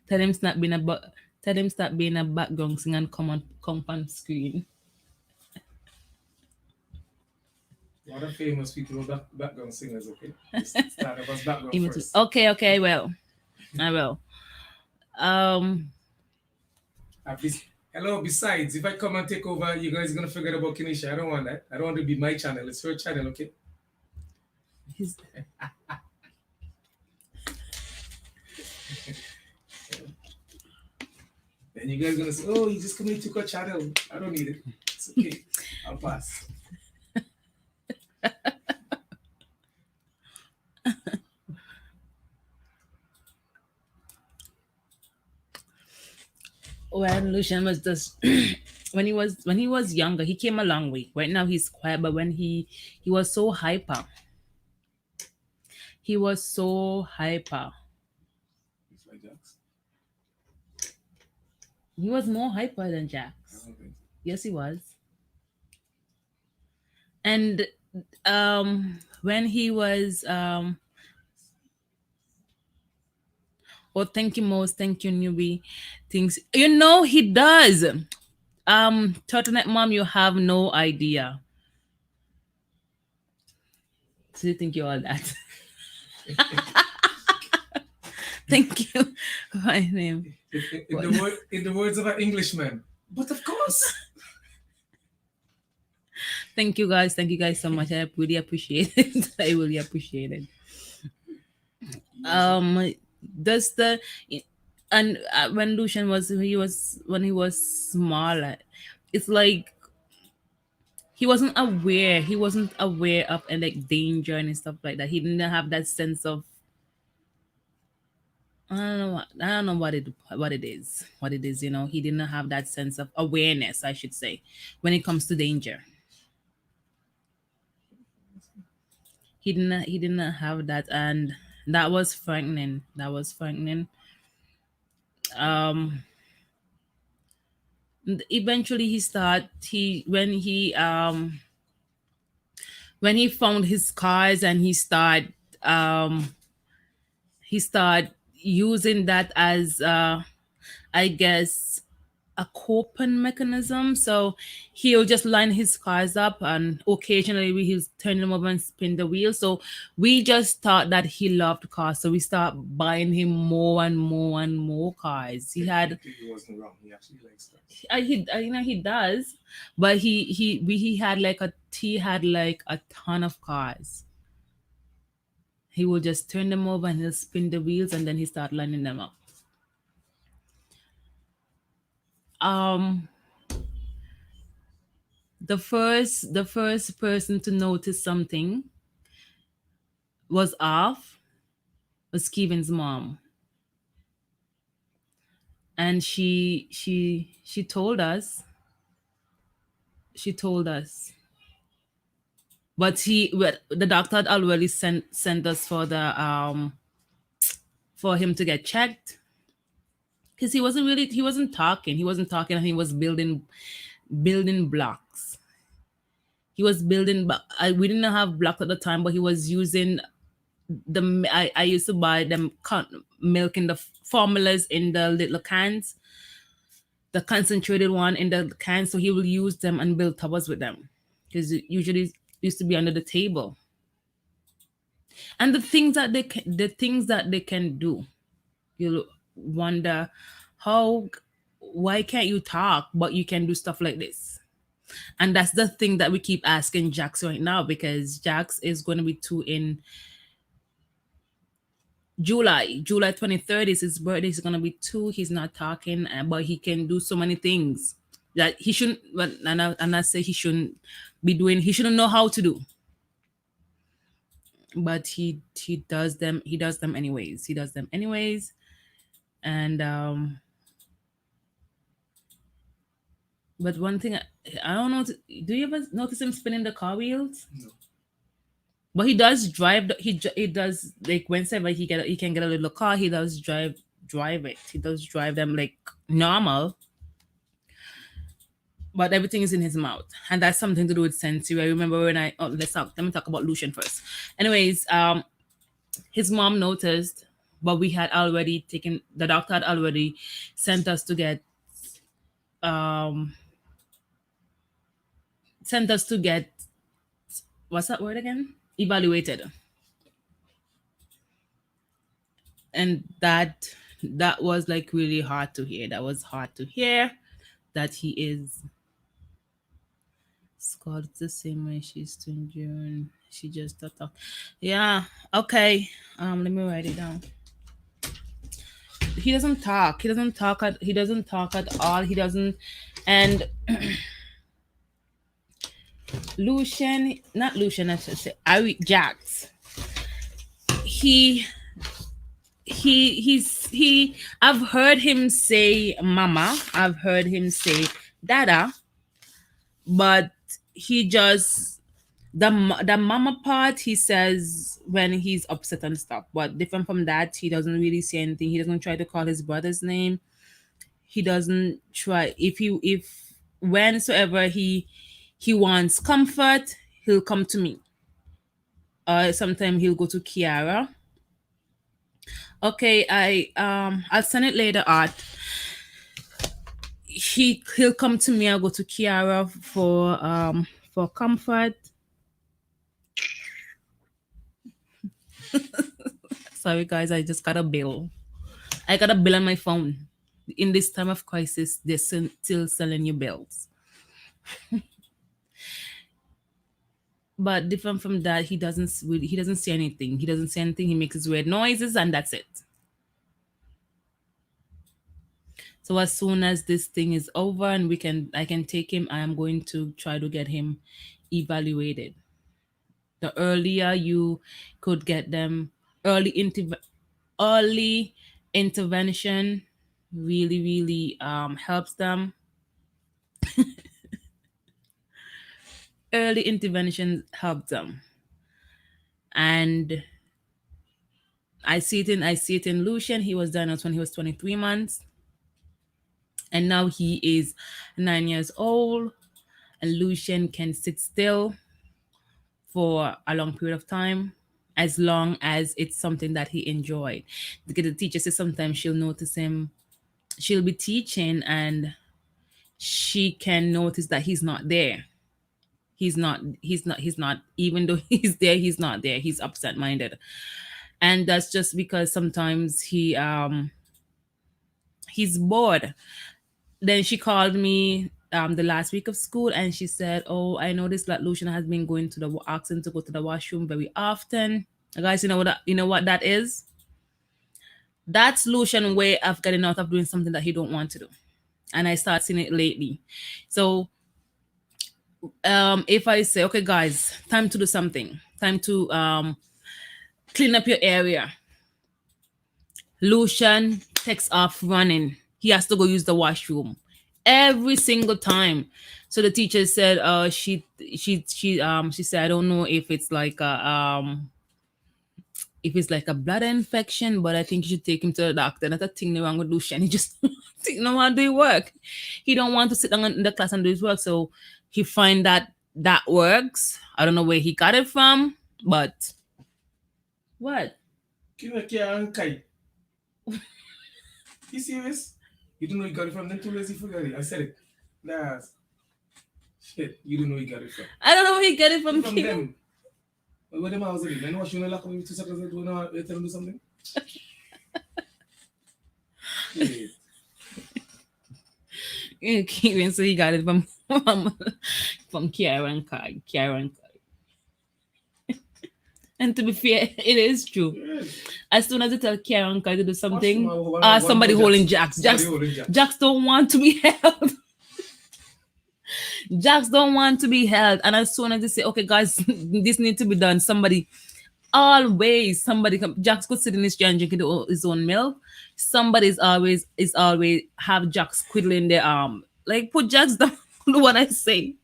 Tell him stop being tell him stop being a background singer and come on screen.
What are famous people who background singers, okay? Just start up as background first.
Okay, okay, I will. I will. Um
Hello, besides, if I come and take over, you guys are going to forget about Kinesha. I don't want that. I don't want to be my channel. It's your channel, okay?
he's,
Then you guys are going to say, oh, you just come and took a channel. I don't need it. It's okay. I'll pass.
when Lucian was just when he was younger, he came a long way. Right now he's quiet, but when he was so hyper. He was so hyper.
It's like Jax.
He was more hyper than
I
Jax.
don't think so.
Yes, he was. And when he was oh, thank you, most, thank you, newbie. Things, he does. Turtleneck mom, you have no idea. So you think you're all that. Thank you. My name. What?
In the words of an Englishman, but of course.
Thank you guys. Thank you guys so much. I really appreciate it. I really appreciate it.
Yes.
Um, does the and when Lucian was he was when he was smaller, it's like he wasn't aware. He wasn't aware of like danger and stuff like that. He didn't have that sense of I don't know what it is. What it is, he didn't have that sense of awareness, I should say, when it comes to danger. He didn't have that, and that was frightening. That was frightening. Um Eventually he when he found his scars and um he started using that as I guess a coping mechanism. So he'll just line his cars up, and occasionally he'll turn them over and spin the wheel. So we just thought that he loved cars, so we start buying him more and more and more cars.
He wasn't wrong. He actually likes that.
He does, but he had like a ton of cars. He will just turn them over and he'll spin the wheels, and then he start lining them up. Um, the first person to notice something was off was Kevin's mom, and she told us, but the doctor had already sent us for him to get checked, because he wasn't talking, and he was building blocks. He was building. We didn't have blocks at the time, but he was using I used to buy them milk in the formulas in the little cans, the concentrated one in the cans. So he will use them and build towers with them, because it usually used to be under the table. And the things that they can do, you'll wonder how why can't you talk but you can do stuff like this. And that's the thing that we keep asking Jax right now, because Jax is going to be 2 in July 23rd is his birthday. He's gonna be 2. He's not talking, but he can do so many things that he shouldn't. But and I say he shouldn't be doing. He shouldn't know how to do, but he does them. He does them anyways. He does them anyways. And but one thing I don't know. Do you ever notice him spinning the car wheels?
No.
But he does drive. He does, like, whenever he can get a little car. He does drive it. He does drive them like normal, but everything is in his mouth, and that's something to do with sensory. I remember when let me talk about Lucian first. Anyways, his mom noticed, but the doctor had already sent us to get um sent us to get, what's that word again, evaluated. And that was like really hard to hear. That was hard to hear, that he is Scott the same way she's to June. She just talk. Yeah. Okay. Let me write it down. He doesn't talk. He doesn't talk at all. He doesn't. And Lucian, not Lucian, I should say, Ari Jax. He he I've heard him say mama. I've heard him say dada. but he just the mama part he says when he's upset and stuff. But different from that, he doesn't really say anything. He doesn't try to call his brother's name. He doesn't try if whensoever he wants comfort, he'll come to me. Sometimes he'll go to Kiara. Okay, I'll send it later. Art. He'll come to me. I'll go to Kiara for comfort. Sorry guys, I just got a bill. I got a bill on my phone. In this time of crisis, they're still selling you bills. But different from that, he doesn't say anything. He doesn't say anything. He makes his weird noises, and that's it. So as soon as this thing is over and I can take him, I am going to try to get him evaluated. The earlier you could get them, early intervention really helps them. Early intervention helps them, and I see it in Lucian. He was diagnosed when he was 23 months, and now he is 9 years old. And Lucian can sit still for a long period of time, as long as it's something that he enjoyed. Because the teacher says sometimes she'll notice him, she'll be teaching, and she can notice that he's not there. He's not, even though he's there, he's not there. He's absent minded. And that's just because sometimes he's bored. Then she called me the last week of school, and she said, "Oh, I noticed that Lucian has been going to the asking to go to the washroom very often." Guys, you know what that is? That's Lucian way of getting out of doing something that he don't want to do. And I start seeing it lately. So if I say, okay, guys, time to do something, time to clean up your area, Lucian takes off running. He has to go use the washroom every single time. So the teacher said, she said, I don't know if it's like a blood infection, but I think you should take him to the doctor. That's a thing wrong with Lucian. He just don't want to do work. He don't want to sit down in the class and do his work. So he find that works. I don't know where he got it from, but what?
You serious? You don't know you got it from them too lazy for it. I said it. That's shit. You don't know you got it from.
I don't know where he got it from.
From them. What them house again? I know what you know like me 2 seconds ago when I tell them do something.
Okay, so he got it from Kieran Kai. And to be fair, it is true. Yeah. As soon as you tell Kieran Kai to do something, somebody holding Jax. Jax don't want to be held. Jax don't want to be held. And as soon as they say, okay, guys, this needs to be done, somebody come. Jax could sit in his chair and drink his own milk. Somebody's always have Jax quiddling their arm. Like, put Jax down. What I say.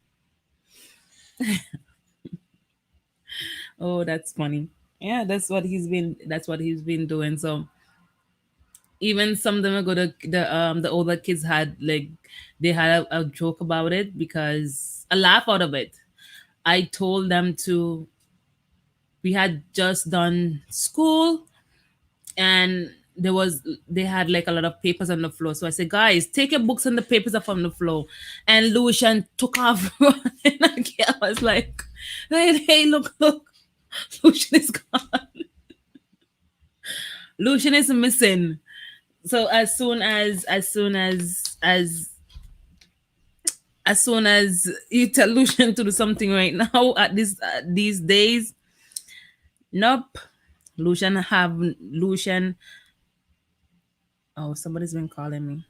Oh, that's funny. Yeah, that's what he's been doing. So even some of them ago, the older kids had they had a joke about it, because a laugh out of it. I told them we had just done school, and they had like a lot of papers on the floor. So I said, guys, take your books and the papers up on the floor. And Lucian took off running. I was like, hey, look, Lucian is gone. Lucian is missing. So as soon as you tell Lucian to do something right now at these days, nope. Lucian. Oh, somebody's been calling me.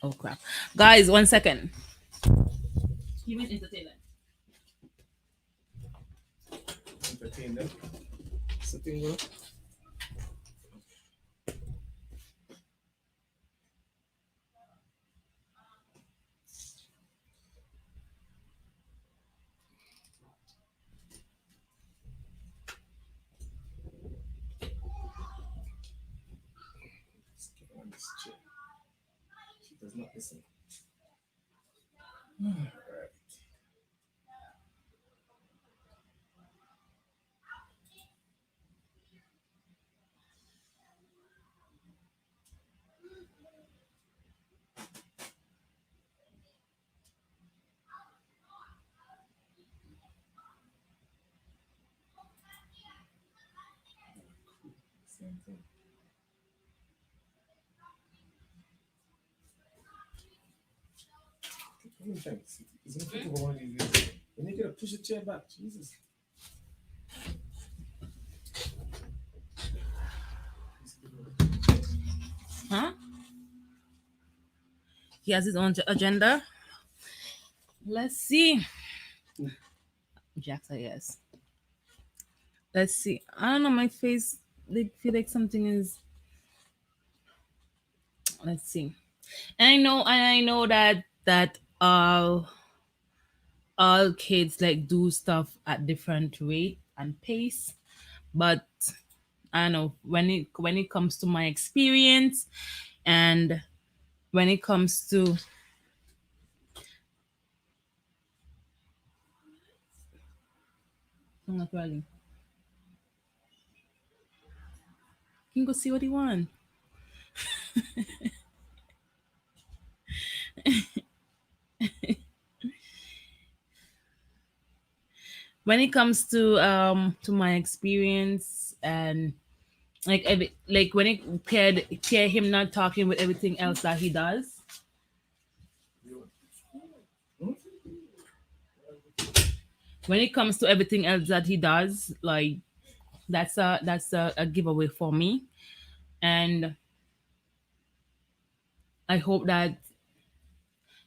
Oh crap, guys! 1 second. Give me entertainment.
Entertainment. Something wrong. does not listen. Alright. Cool. Same thing. How many times? It's gonna take over one of these days. When you gotta push the chair back, Jesus.
Huh? He has his own agenda. Let's see. Jackson, yes. Let's see. I don't know. My face. They feel like something is. Let's see. And I know that all kids like do stuff at different rate and pace, but I don't know when it comes to my experience, and when it comes to not really. You can go see what he want. When it comes to my experience, and like when it pair him not talking with everything else that he does,
Hmm?
when it comes to everything else that he does, like that's a giveaway for me. And I hope that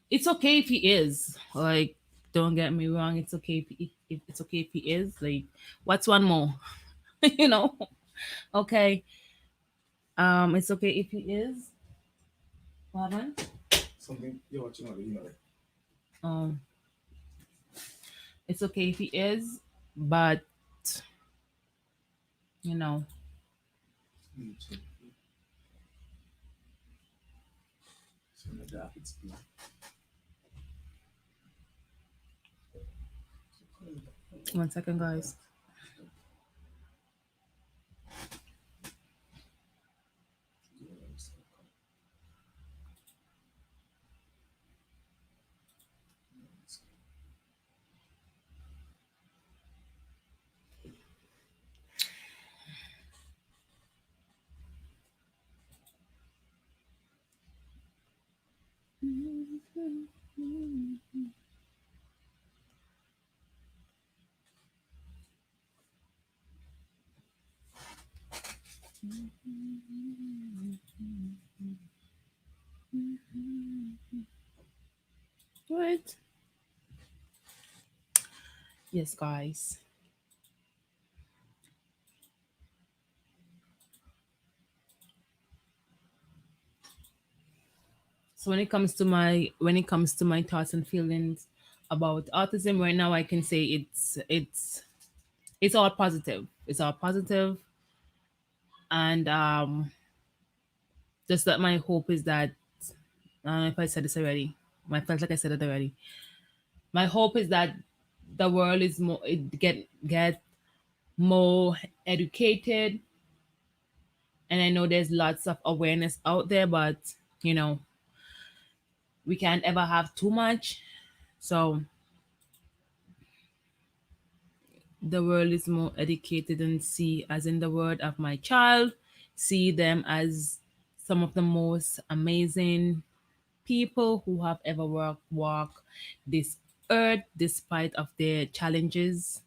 it's okay if he is like, don't get me wrong, it's okay if it's okay if he is like, what's one more? you know okay, it's okay if he is. What happened?
Something you're watching on the internet.
um it's okay if he is, but you know
YouTube. So in the dark, it's blue.
one second, guys. What? Yes, guys. So when it comes to my thoughts and feelings about autism right now, I can say it's all positive. It's all positive, and just that my hope is that, I don't know if I said this already. I felt like I said it already. My hope is that the world is more it get more educated, and I know there's lots of awareness out there, but you know we can't ever have too much. So the world is more educated, and see, as in the word of my child, see them as some of the most amazing people who have ever walk this earth, despite of their challenges.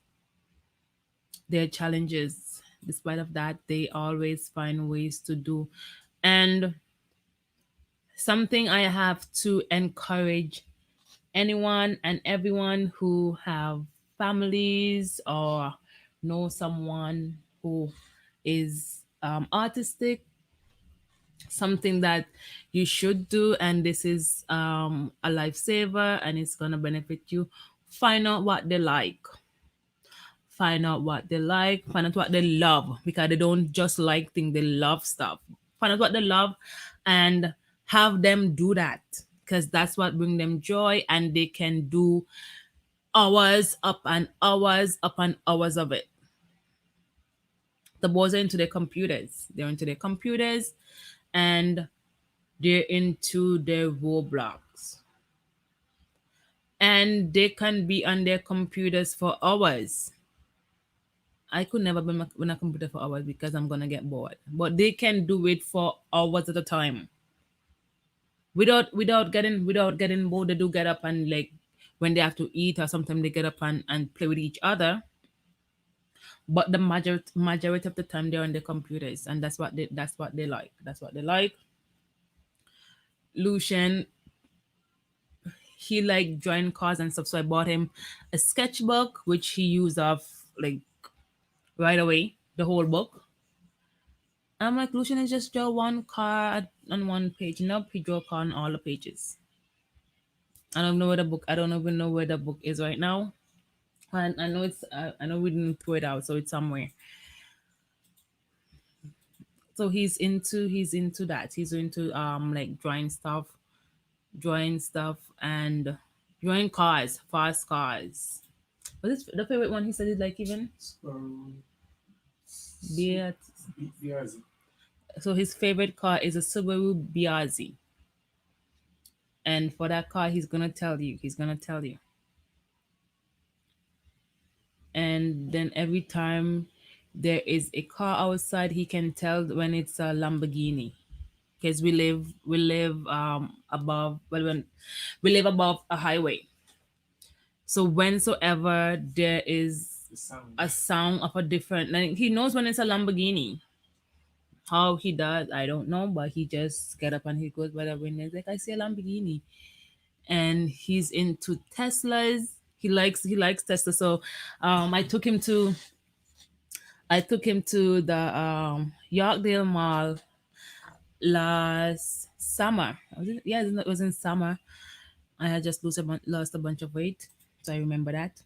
Despite of that, they always find ways to do. And something I have to encourage anyone and everyone who have families or know someone who is autistic, something that you should do, and this is a lifesaver and it's gonna benefit you. Find out what they like. Find out what they like. Find out what they love, because they don't just like things; they love stuff. Find out what they love, and Have them do that, because that's what bring them joy, and they can do hours up and hours up and hours of it. The boys are into their computers. They're into their computers, and they're into their Roblox. And they can be on their computers for hours. I could never be on a computer for hours because I'm gonna get bored. But they can do it for hours at a time without getting bored. They do get up and, like, when they have to eat, or sometimes they get up and play with each other. But the majority of the time they're on their computers, and that's what they like. That's what they like. Lucian, he like drawing cars and stuff, so I bought him a sketchbook which he used off, like, right away, the whole book. I'm like, Lucian, is just draw one card on one page. Nope, he drew a car on all the pages. I don't even know where the book is right now. And I know we didn't throw it out, so it's somewhere. So he's into that. He's into like drawing stuff and drawing cars, fast cars. What is the favorite one he said is like, even
Um,
Beat.
Viazi.
So his favorite car is a Subaru Biazi, and for that car, he's gonna tell you. He's gonna tell you. And then every time there is a car outside, he can tell when it's a Lamborghini, because we live above, well, when we live above a highway. So whensoever there is
The sound.
a sound of a different, like, he knows when it's a Lamborghini. How he does, I don't know, but he just get up and he goes by the window. He's like, I see a Lamborghini, and he's into Teslas. He likes Tesla. So, I took him to the Yorkdale Mall last summer. Was it? Yeah, it was in summer. I had just lost a bunch of weight, so I remember that.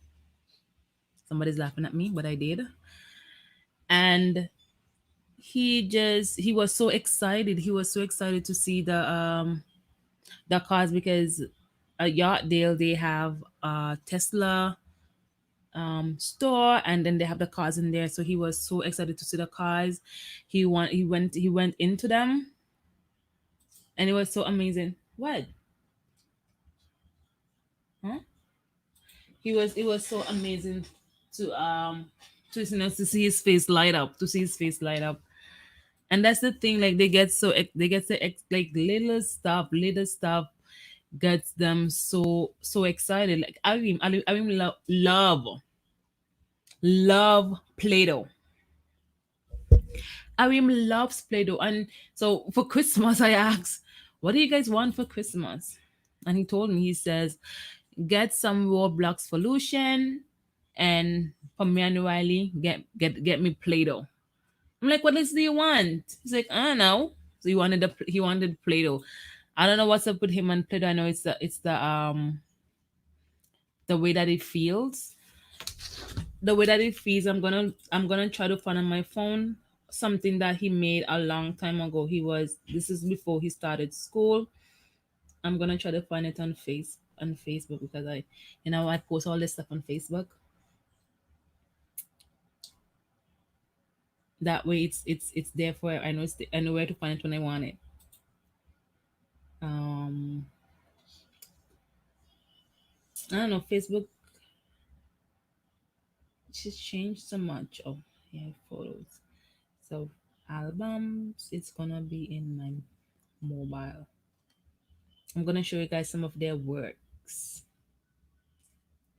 Somebody's laughing at me, but I did. And he was so excited. He was so excited to see the cars, because at Yorkdale they have a Tesla store, and then they have the cars in there. So he was so excited to see the cars. He went into them, and it was so amazing. What? Huh? It was so amazing to to see his face light up, and that's the thing. Like, like, little stuff gets them so excited. Like, I love Play-Doh. Arim loves Play-Doh. And so for Christmas, I asked, what do you guys want for Christmas? And he told me, he says, get some Roblox for Lucian, and for me and Riley, get me Play-Doh. I'm like, what else do you want? He's like, I don't know. So he wanted Play-Doh. I don't know what's up with him and Play-Doh. I know it's the way that it feels. The way that it feels. I'm gonna try to find on my phone something that he made a long time ago. This is before he started school. I'm gonna try to find it on Facebook, because I post all this stuff on Facebook. That way it's there for, I know where to find it when I want it. um I don't know, Facebook just changed so much. Oh, yeah, photos. So albums, it's gonna be in my mobile. I'm gonna show you guys some of their works.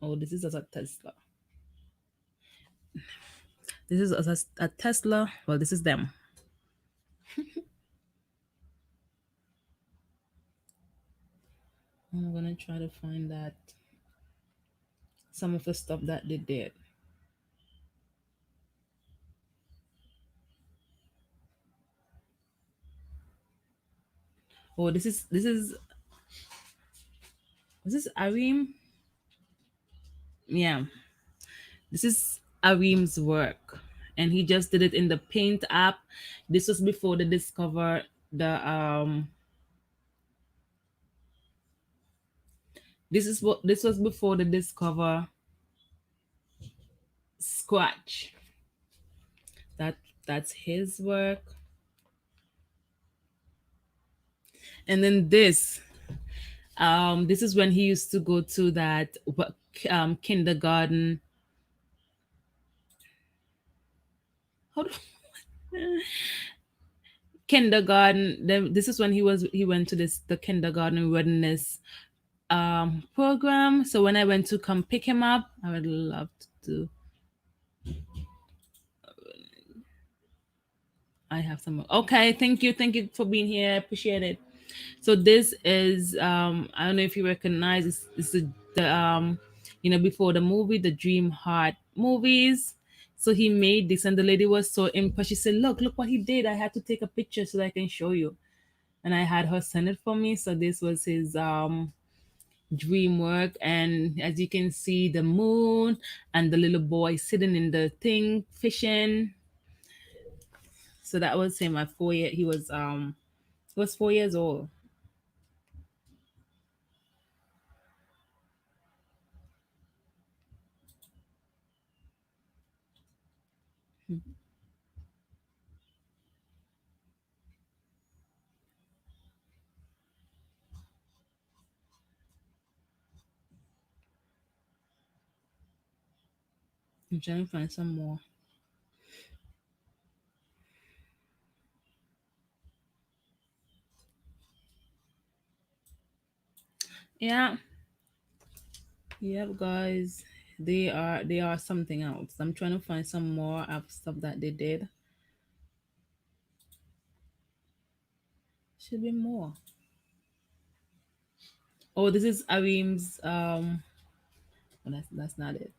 Oh, this is a Tesla. This is a Tesla. Well, this is them. I'm gonna try to find that some of the stuff that they did. Oh, this is Arim. Yeah, this is Arim's work, and he just did it in the Paint app. This was before they discovered the This was before the Discover Scratch. That that's his work. And then this is when he used to go to that kindergarten. How do, kindergarten. Then this is when he went to this the kindergarten readiness program. So when I went to come pick him up, I would love to do. I have some. Okay, thank you for being here. I appreciate it. So this is I don't know if you recognize this is the before the movie, the Dream Heart movies. So he made this, and the lady was so impressed. She said, look what he did. I had to take a picture so that I can show you." And I had her send it for me. So this was his dream work, and as you can see, the moon and the little boy sitting in the thing fishing. So that was him at 4 years. He was 4 years old. I'm trying to find some more. Yeah, yep, guys. They are something else. I'm trying to find some more of stuff that they did. Should be more. Oh, this is Arim's oh, that's not it.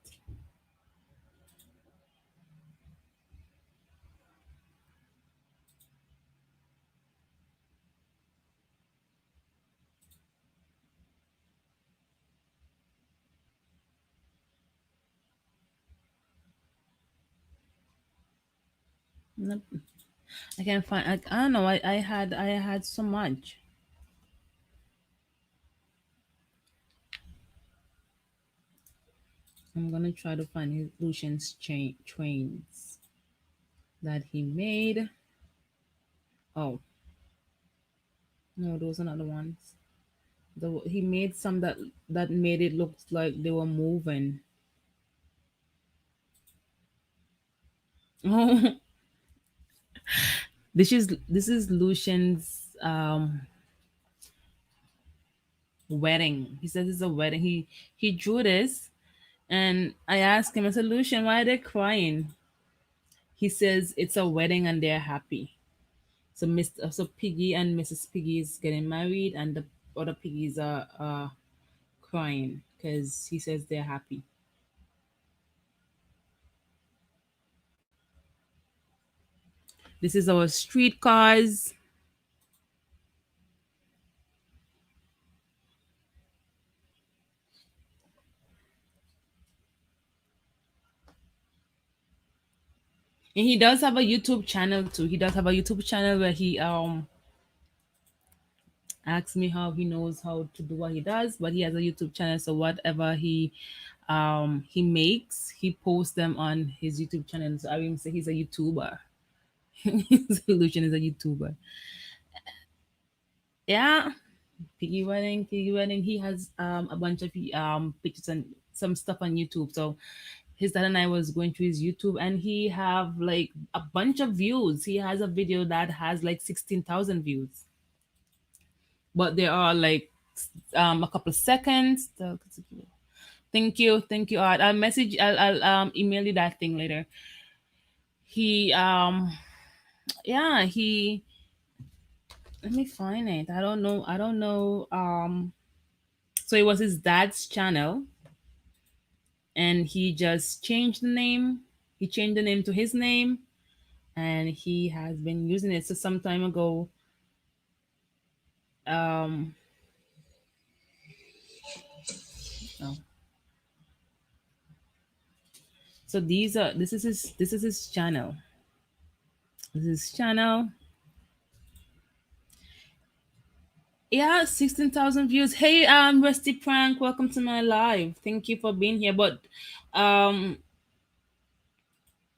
Nope. I can't find I don't know. I had so much. I'm gonna try to find his Lucian's trains that he made. Oh, no, those are not the ones. He made some that made it look like they were moving. Oh, this is Lucian's wedding. He says it's a wedding. He drew this, and I asked him, I said, Lucian, why are they crying? He says it's a wedding and they're happy. So so Piggy and Mrs. Piggy is getting married, and the other piggies are crying because he says they're happy. This is our streetcars. And he does have a YouTube channel too. He does have a YouTube channel where he asks me how he knows how to do what he does, but he has a YouTube channel, so whatever he makes, he posts them on his YouTube channel. So I will say he's a YouTuber. Solution is a YouTuber. Yeah, Piggy wedding. He has a bunch of pictures and some stuff on YouTube. So his dad and I was going through his YouTube, and he have like a bunch of views. He has a video that has like 16,000 views, but there are like a couple seconds. Thank you, Art. I'll email you that thing later. He yeah, he let me find it. I don't know. So it was his dad's channel, and he just changed the name. He changed the name to his name, and he has been using it. So some time ago, um, oh, so this is his channel. This is his channel. Yeah, 16,000 views. Hey, Rusty Prank, welcome to my live. Thank you for being here. But um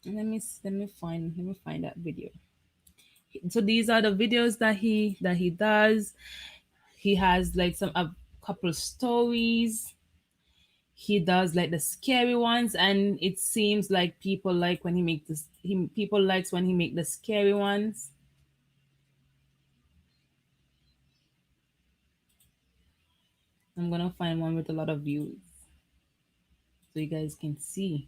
let me find that video. So these are the videos that he does. He has like some a couple stories. He does like the scary ones, and it seems like people like when he make this people likes when he make the scary ones. I'm gonna find one with a lot of views so you guys can see.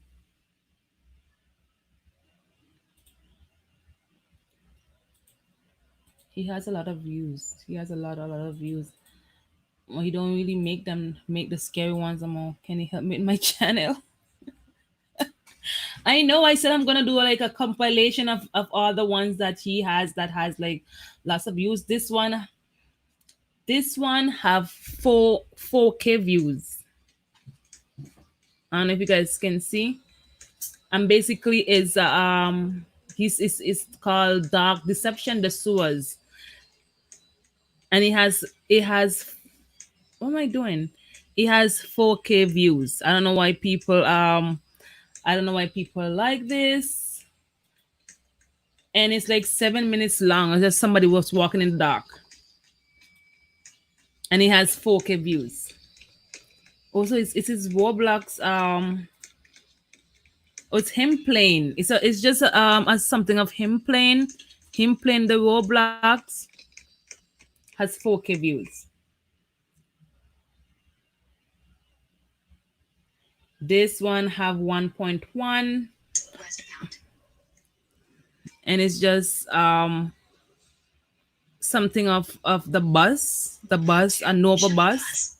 He has a lot of views. He has a lot of views. Well, he don't really make the scary ones anymore. Can you help me with my channel? I know I said I'm gonna do like a compilation of all the ones that he has that has like lots of views. This one have 4K views. I don't know if you guys can see. And basically is he's is called Dark Deception the Sewers. And it has what am I doing? It has 4K views. I don't know why people like this. And it's like 7 minutes long. It's just somebody was walking in the dark. And it has 4K views. Also, it's his Roblox. Oh, it's him playing. It's just as something of him playing the Roblox has 4K views. This one have 1.1, and it's just something of the bus, a Nova bus,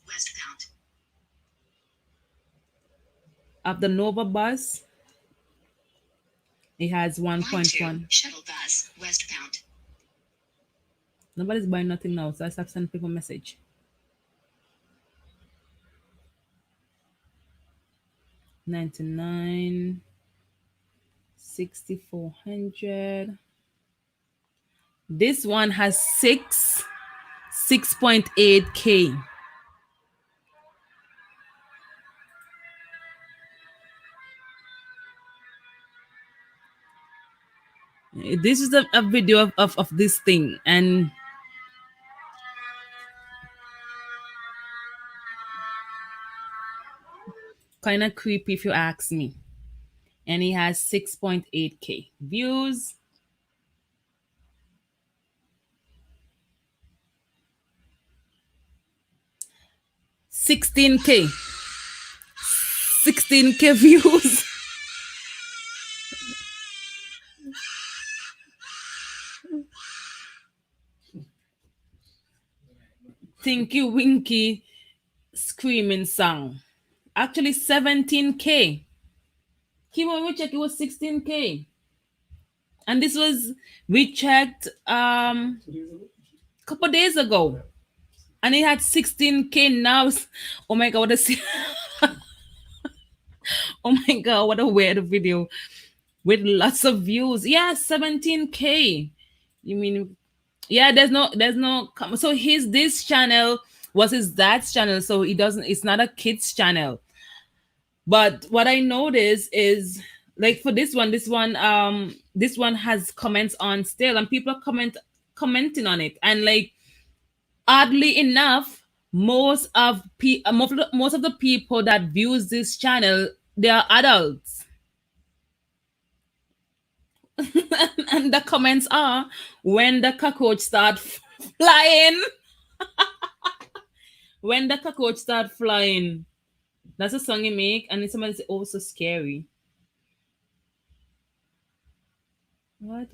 of the Nova bus. It has 1.1. Nobody's buying nothing now, so I start sending people message. 99, 6400. This one has 6.8K. This is a video of this thing, and kind of creepy if you ask me. And he has 6.8K views. 16K. 16K views. Tinky Winky screaming song. Actually 17K. Keep on we check, it was 16K. And this was we checked
2 days ago.
couple days ago. And it had 16K now. Oh my god, oh my god, what a weird video with lots of views. Yeah, 17K. You mean, yeah, there's no so his this channel was his dad's channel, so he doesn't it's not a kids channel. But what I noticed is like for this one has comments on still, and people are commenting on it. And like oddly enough, most of the people that views this channel, they are adults. And the comments are, when the cockroach start flying, when the cockroach start flying. That's a song you make, and then somebody say, "Oh, so scary." What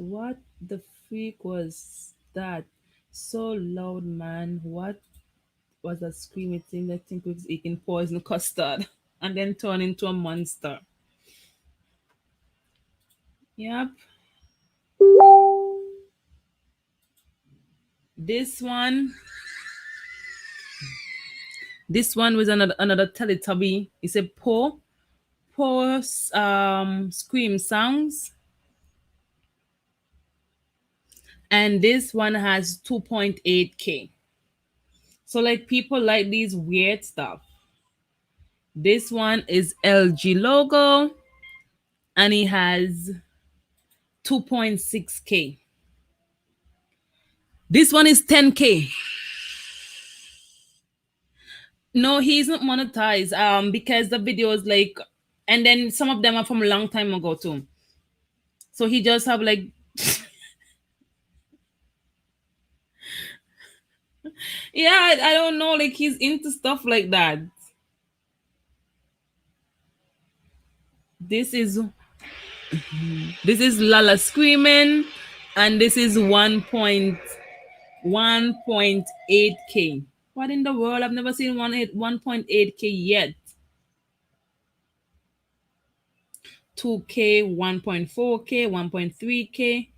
the freak was that? So loud, man. What was that screaming thing? I think it was eating poison custard and then turn into a monster. Yep. This one, this one was another Teletubby. It's a poor scream sounds, and this one has 2.8K. So like people like these weird stuff. This one is LG logo and he has 2.6K. This one is 10K. No, he's not monetized. Because the videos like, and then some of them are from a long time ago too. So he just have like, yeah, I don't know, like he's into stuff like that. This is this is Lala screaming, and this is 1.1.8K. What in the world? I've never seen 1.8K yet. 2K, 1.4K, 1.3K.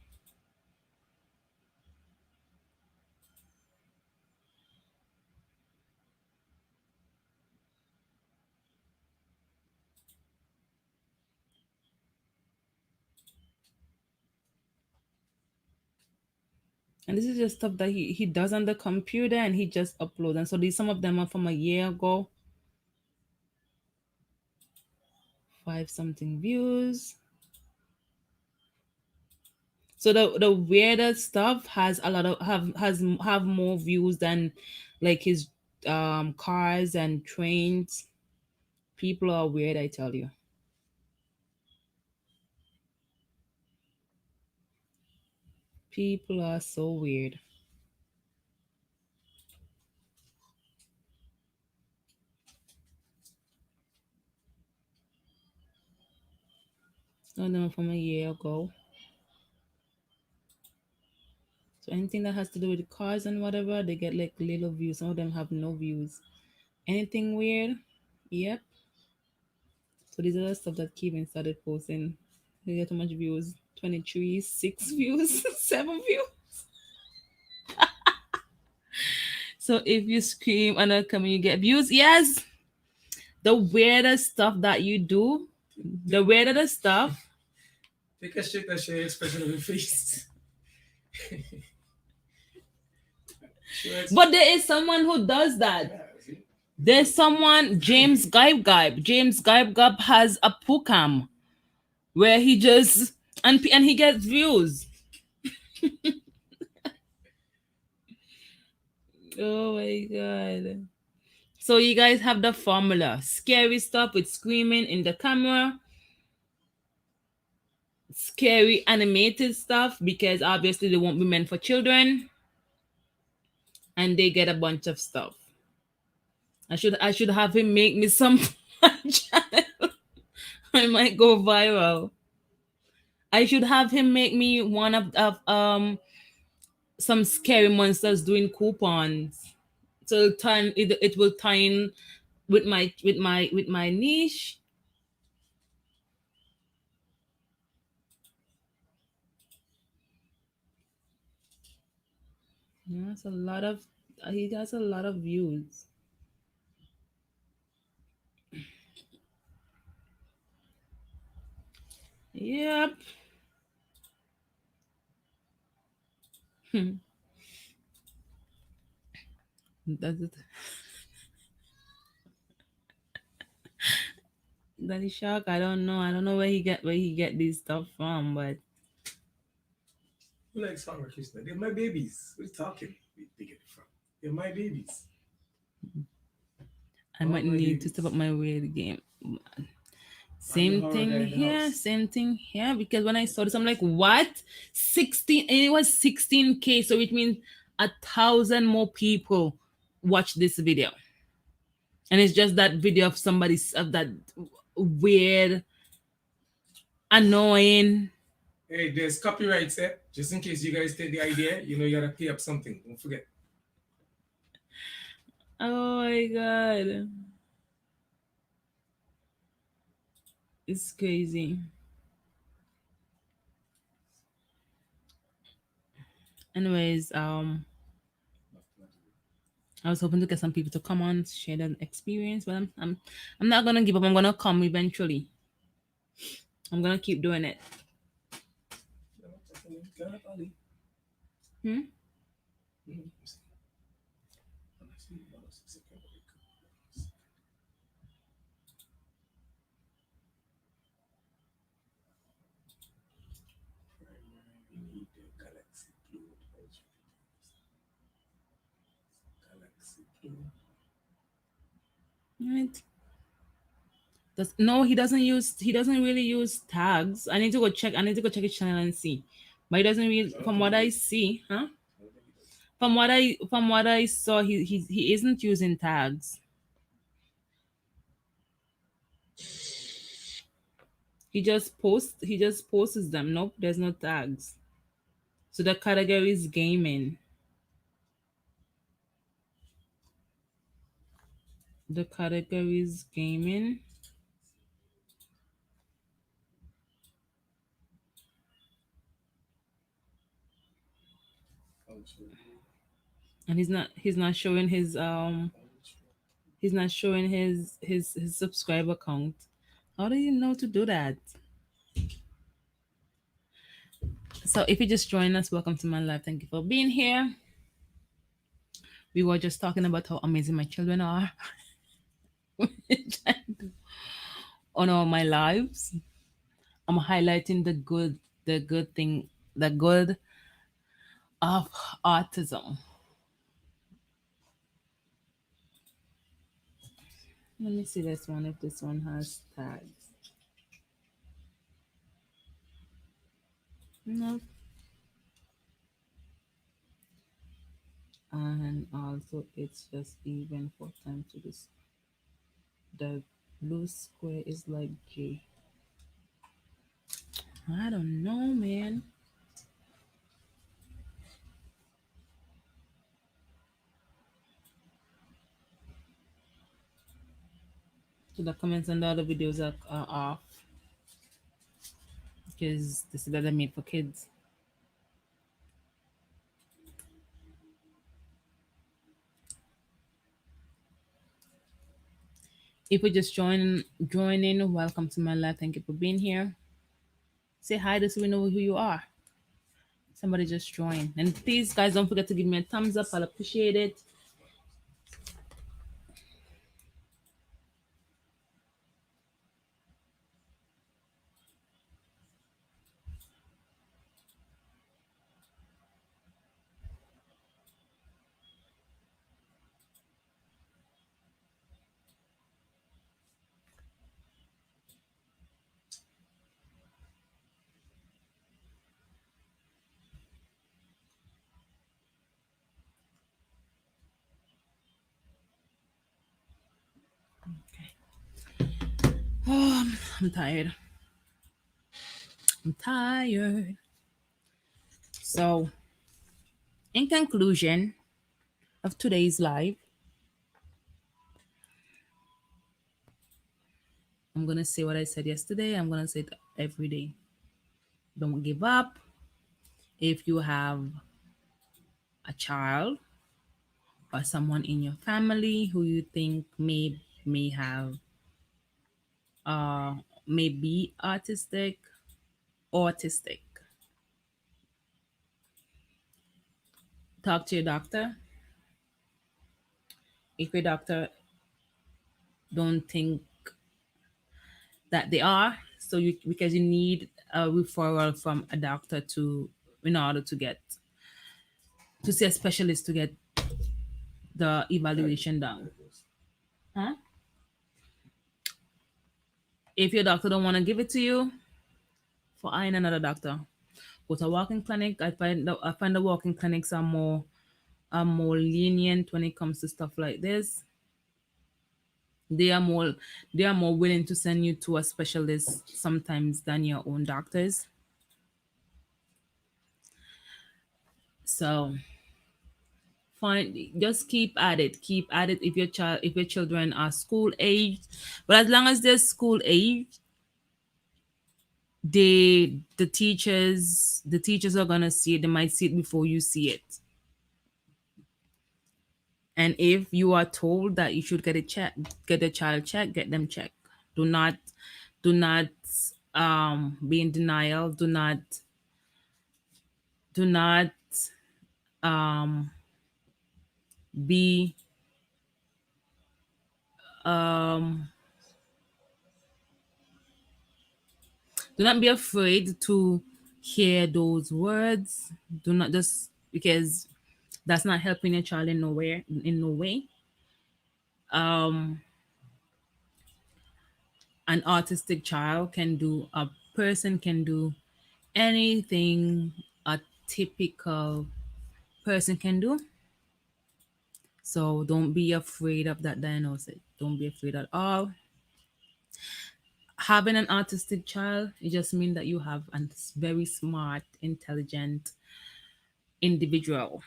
And this is just stuff that he does on the computer and he just uploads. And so these some of them are from a year ago. 5 something views. So the weirder stuff has a lot of have more views than like his cars and trains. People are weird, I tell you. People are so weird. Some of them are from a year ago. So anything that has to do with cars and whatever, they get like little views. Some of them have no views. Anything weird? Yep. So these are the stuff that Kevin started posting. They get too much views. 23, 6 views, 7 views. So if you scream and come you get views, yes. The weirdest stuff that you do, the weirder the stuff.
Take a shit and show your expression of your face.
But there is someone who does that. There's someone, James Gaib. James Gaib has a pukam where he just and he gets views. Oh my god. So you guys have the formula. Scary stuff with screaming in the camera. Scary animated stuff because obviously they won't be meant for children. And they get a bunch of stuff. I should have him make me some channel. I might go viral. I should have him make me one of some scary monsters doing coupons. So it will tie in with my niche. Yeah, it's a lot of he has a lot of views. Yep. That's it. Daddy Shark, I don't know. I don't know where he get this stuff from, but
Who likes Hare Krishna? They're my babies. What are you talking? Where they get it from? They're my babies.
I
All
might
my
need to
babies.
step up my weird game.
I'm the
Same
horror guy
thing
in the
here,
house.
same thing here. Because when I saw this, I'm like, what? 16, and it was 16K. So it means 1,000 more people watch this video. And it's just that video of somebody of that weird, annoying.
Hey, there's copyrights, eh? Just in case you guys take the idea, you gotta pay up something. Don't forget.
Oh my god. It's crazy. Anyways, I was hoping to get some people to come on, share their experience, but I'm not gonna give up. I'm gonna come eventually. I'm gonna keep doing it. Hmm?
Second week. Primary, we need the Galaxy Blue. Galaxy Blue.
Right. No, he doesn't really use tags. I need to go check. I need to go check his channel and see. But he doesn't really,
I don't
from
think
what
he
I
does.
see, huh?
I don't think he does.
From what I saw, he isn't using tags. He just posts them. Nope, there's no tags. So the category is gaming. The category is gaming,
Found show.
and he's not showing his
Found show.
he's not showing his subscriber count. How do you know to do that? So if you just joined us, welcome to my life. Thank you for being here. We were just talking about how amazing my children are on all my lives. I'm highlighting the good of autism. Let me see this one if this one has tags. No. And also it's just even for time to this. The blue square is like J. I don't know, man. So the comments on the other videos are off because this is that are made for kids. If you just join in, welcome to my life. Thank you for being here. Say hi to so we know who you are. Somebody just join. And please guys don't forget to give me a thumbs up. I'll appreciate it. I'm tired. I'm tired. So in conclusion of today's live, I'm gonna say what I said yesterday. I'm gonna say it every day. Don't give up. If you have a child or someone in your family who you think may have uh may be autistic, talk to your doctor. If your doctor don't think that they are, so you because you need a referral from a doctor to in order to see a specialist to get the evaluation done.
Diagnose.
Huh? If your doctor don't want to give it to you, find another doctor. Go to a walking clinic. I find the walking clinics are more lenient when it comes to stuff like this. They are more they are more willing to send you to a specialist sometimes than your own doctors. So find just keep at it if your children are school aged, but as long as they're school aged, the teachers are gonna see it. They might see it before you see it. And if you are told that you should get a child checked, get them checked. Do not be in denial. Do not um be Um, do not be afraid to hear those words. Do not just because that's not helping your child in nowhere in no way. Um, an autistic child can do a person can do anything a typical person can do. So don't be afraid of that diagnosis. Don't be afraid at all. Having an autistic child, it just means that you have a very smart, intelligent individual.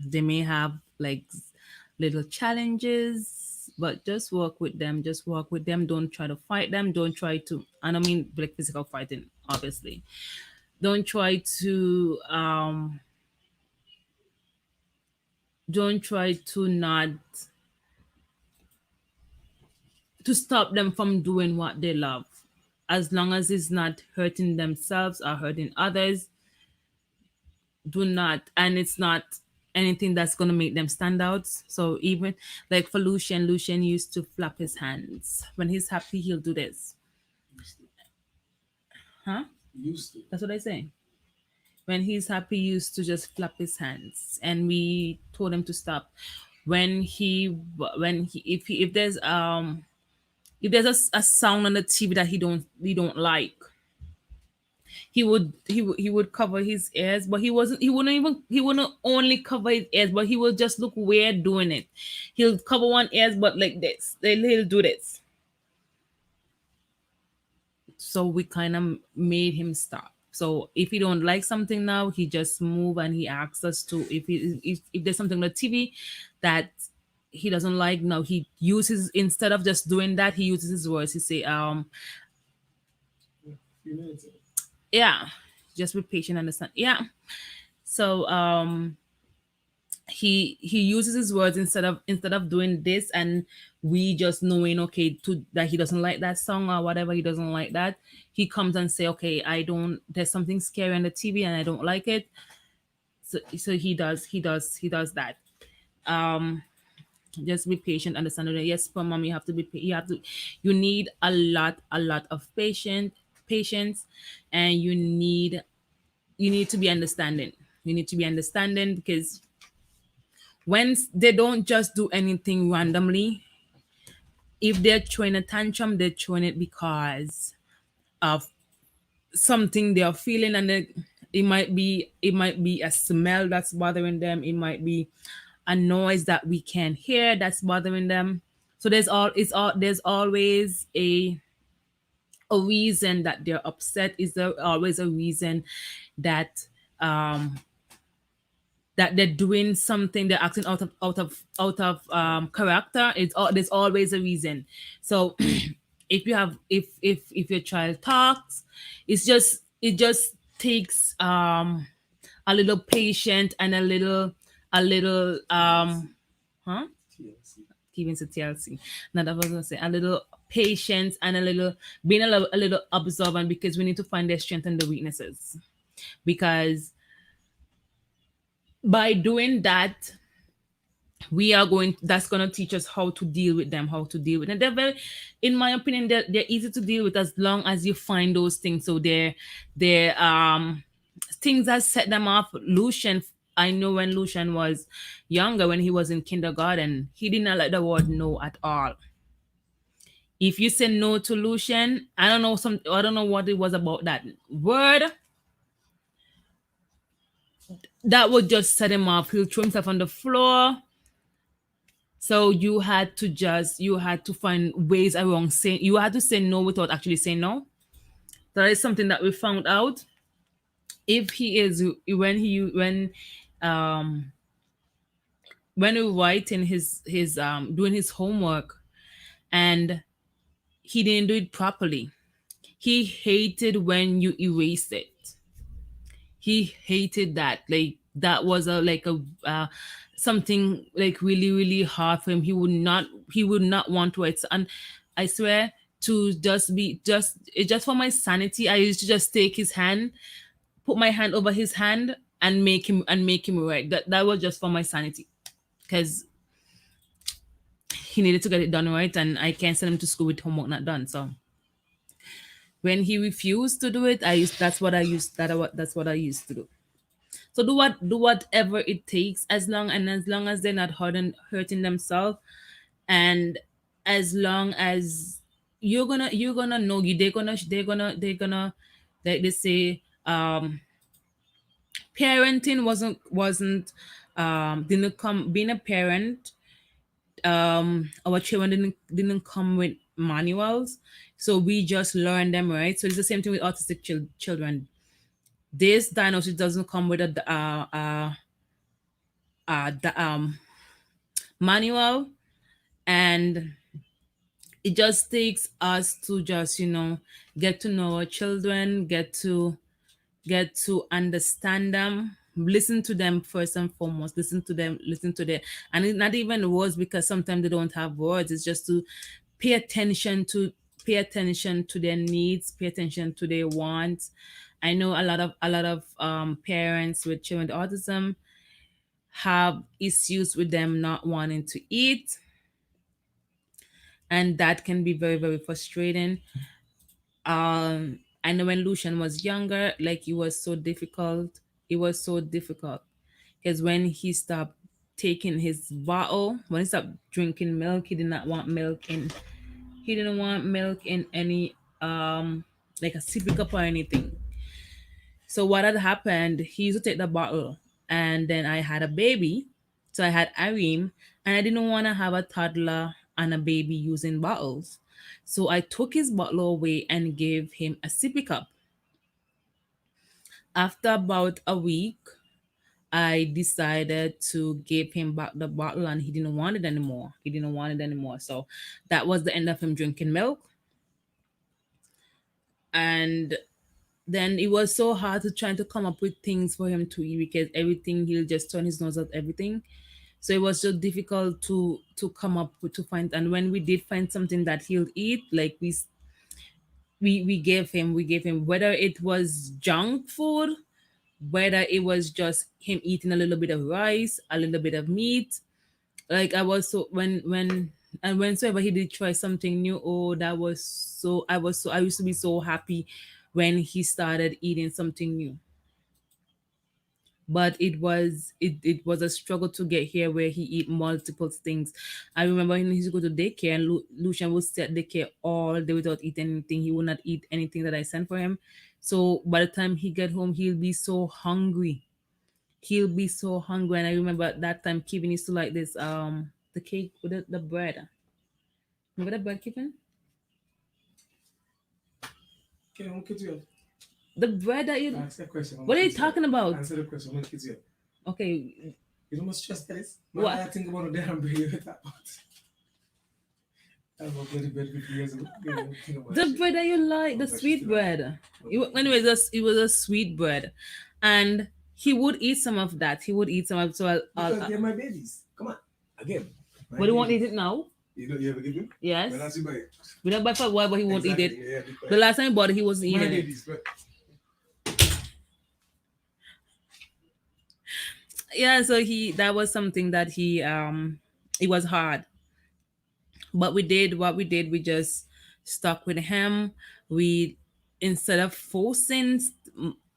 They may have like little challenges, but just work with them. Just work with them. Don't try to fight them. Don't try to, and I mean like physical fighting, obviously. Don't try to not to stop them from doing what they love. As long as it's not hurting themselves or hurting others, do not, and it's not anything that's gonna make them stand out. So even like for Lucian used to flap his hands. When he's happy, he'll do this.
Used to.
Huh?
Used to.
That's what I say. When he's happy, he used to just flap his hands, and we told him to stop. If there's a sound on the TV that he don't like, he would cover his ears, but he wouldn't only cover his ears, but he would just look weird doing it. He'll cover one ears, but like this, he'll do this. So we kind of made him stop. So if he don't like something now, he just move and he asks us to, if there's something on the TV that he doesn't like now, he uses, instead of just doing that, he uses his words. He say,
Yeah. Few minutes.
yeah, just be patient, understand. Yeah. So he uses his words instead of doing this, and we just knowing, okay, to that he doesn't like that song or whatever, he doesn't like that, he comes and say, okay, I don't, there's something scary on the TV and I don't like it. So he does that. um just be patient, understand that. Yes, for mom, you have to you need a lot of patience, and you need to be understanding. You need to be understanding, because when they don't just do anything randomly, if they're throwing a tantrum, they're throwing it because of something they're feeling, and it might be a smell that's bothering them. It might be a noise that we can't hear that's bothering them. So there's always a reason that they're upset. Is there always a reason that um they're doing something, they're acting out of character? There's always a reason. So if your child talks, it just takes a little patient and a little huh
TLC.
giving to TLC. Now that was gonna say a little patience and a little observant, because we need to find their strength and the weaknesses. Because by doing that, that's going to teach us how to deal with them. They're very, in my opinion, they're easy to deal with, as long as you find those things. So they're things that set them off. Lucian, I know when Lucian was younger, when he was in kindergarten, he did not like the word no at all. If you say no to Lucian, I don't know what it was about that word that would just set him off. He'll throw himself on the floor. So you had to find ways around saying, you had to say no without actually saying no. That is something that we found out. If he is um when we writing his doing his homework, and he didn't do it properly, he hated when you erased it. He hated that. Like that was something like really really hard for him. He would not want to. It's and I swear, to just for my sanity, I used to just take his hand, put my hand over his hand, and make him write. That was just for my sanity, because he needed to get it done right, and I can't send him to school with homework not done. So when he refused to do it, I used that's what I used to do. So do whatever it takes, as long as they're not hurting themselves, and as long as you're gonna know you they're gonna, like they say, parenting wasn't didn't come being a parent, our children didn't come with manuals, so we just learn them, right? So it's the same thing with autistic children. This diagnosis doesn't come with a manual, and it just takes us to just get to know our children, get to understand them, listen to them first and foremost, listen to their, and it's not even words, because sometimes they don't have words. It's just to pay attention to pay attention to their needs, pay attention to their wants. I know a lot of parents with children with autism have issues with them not wanting to eat, and that can be very, very frustrating. I know when Lucian was younger, like, it was so difficult. It was so difficult because when he stopped taking his bottle, when he stopped drinking milk, he did not want milk in. He didn't want milk in any like a sippy cup or anything. So what had happened? He used to take the bottle, and then I had a baby, so I had Arim, and I didn't want to have a toddler and a baby using bottles. So I took his bottle away and gave him a sippy cup. After about a week, I decided to give him back the bottle, and he didn't want it anymore. He didn't want it anymore. So that was the end of him drinking milk. And then it was so hard to try to come up with things for him to eat, because everything, he'll just turn his nose at everything. So it was so difficult to come up with, to find. And when we did find something that he'll eat, like we gave him, whether it was junk food, whether it was just him eating a little bit of rice, a little bit of meat. Like, I was so when and whenever he did try something new, oh, that was so I used to be so happy when he started eating something new. But it was a struggle to get here where he eat multiple things. I remember when he used to go to daycare, and Lucian would stay at daycare all day without eating anything. He would not eat anything that I sent for him. So by the time he get home, he'll be so hungry. He'll be so hungry. And I remember at that time Kevin used to like this the cake with the bread. Remember the bread, Kevin?
Okay, how many kids you have?
The bread that you.
Ask that question.
What are you talking about?
Answer the question. How many kids you have?
Okay.
You don't must stress this.
What?
I think about the damn bread you talk about. I was very bad 50 years ago.
The bread that you like, the sweet bread. Anyways, it was a sweet bread, and he would eat some of that. He would eat some of it. So
Because they're my babies. Come on. Again.
But he won't eat it now.
You ever give him?
Yes.
When I see by it.
We don't buy for a while, but he won't eat it.
Yeah,
The last time he bought it, he wasn't
my
eating it.
babies, but
Yeah, so that was something that it was hard. But we did what we did. We just stuck with him. We instead of forcing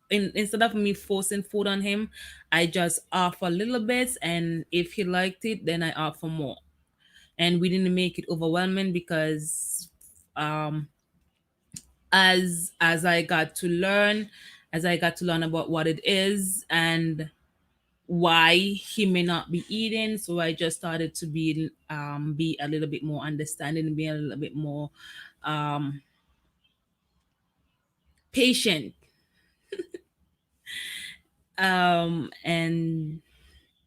instead of me forcing food on him, I just offer a little bit, and if he liked it, then I offer more. And we didn't make it overwhelming, because um as I got to learn, about what it is and why he may not be eating, so I just started to be a little bit more understanding, be a little bit more um patient. And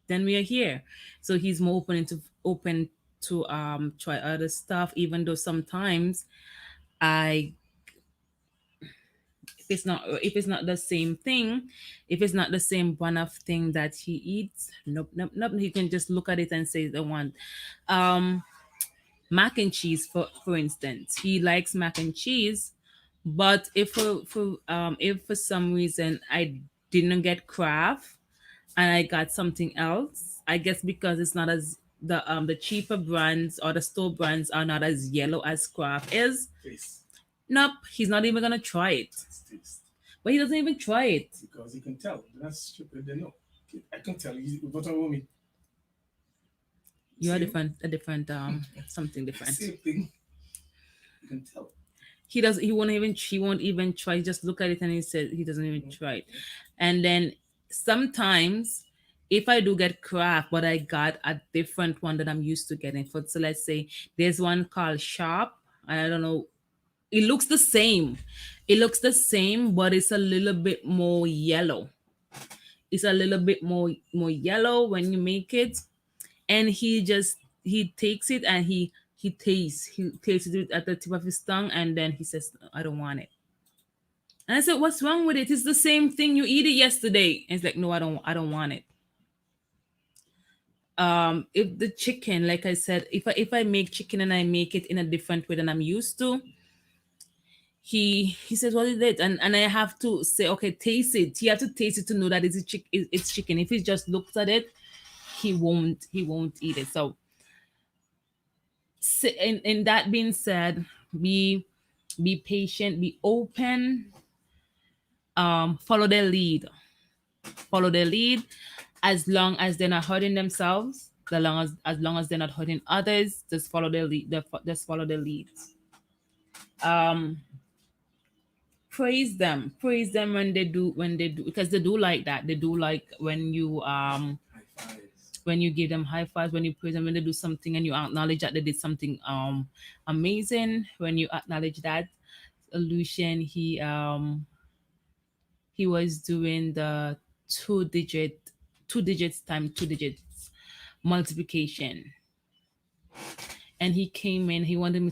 then we are here. So he's more open to try other stuff, even though sometimes I if it's not the same thing, if it's not the same one of thing that he eats, nope, nope, nope, he can just look at it and say the one. um Mac and cheese, for instance, he likes mac and cheese. But if for some reason I didn't get Kraft and I got something else, I guess because it's not as the cheaper brands or the store brands are not as yellow as Kraft is.
Face.
Nope, he's not even gonna try it.
It's taste.
But he doesn't even try it.
Because he can tell. They're not stupid. They know. I can tell you. What about me?
You are
Same.
different, a different something different.
Same thing. You can tell.
He won't even try. He just look at it and he said he doesn't even try it. And then sometimes if I do get Kraft, but I got a different one that I'm used to getting. For so let's say there's one called Sharp. I don't know. It looks the same. It looks the same, but it's a little bit more yellow. It's a little bit more yellow when you make it. And he takes it and he tastes it at the tip of his tongue, and then he says, I don't want it. And I said, what's wrong with it? It's the same thing, you eat it yesterday. And it's like, no, I don't want it. If the chicken, like I said, if I make chicken and I make it in a different way than I'm used to, he says, what is it? And I have to say, okay, taste it. He has to taste it to know that it's chicken. If he just looks at it, he won't eat it. So in that being said, be patient, be open, follow their lead, follow their lead. As long as they're not hurting themselves, as long as they're not hurting others, just follow their lead. Just follow their leads. Um, praise them when they do, because they do like that. They do like
High fives.
when you give them high fives, when you praise them when they do something and you acknowledge that they did something amazing. When you acknowledge that, Lucian, he was doing the two digits times two digits multiplication, and he came in, he wanted me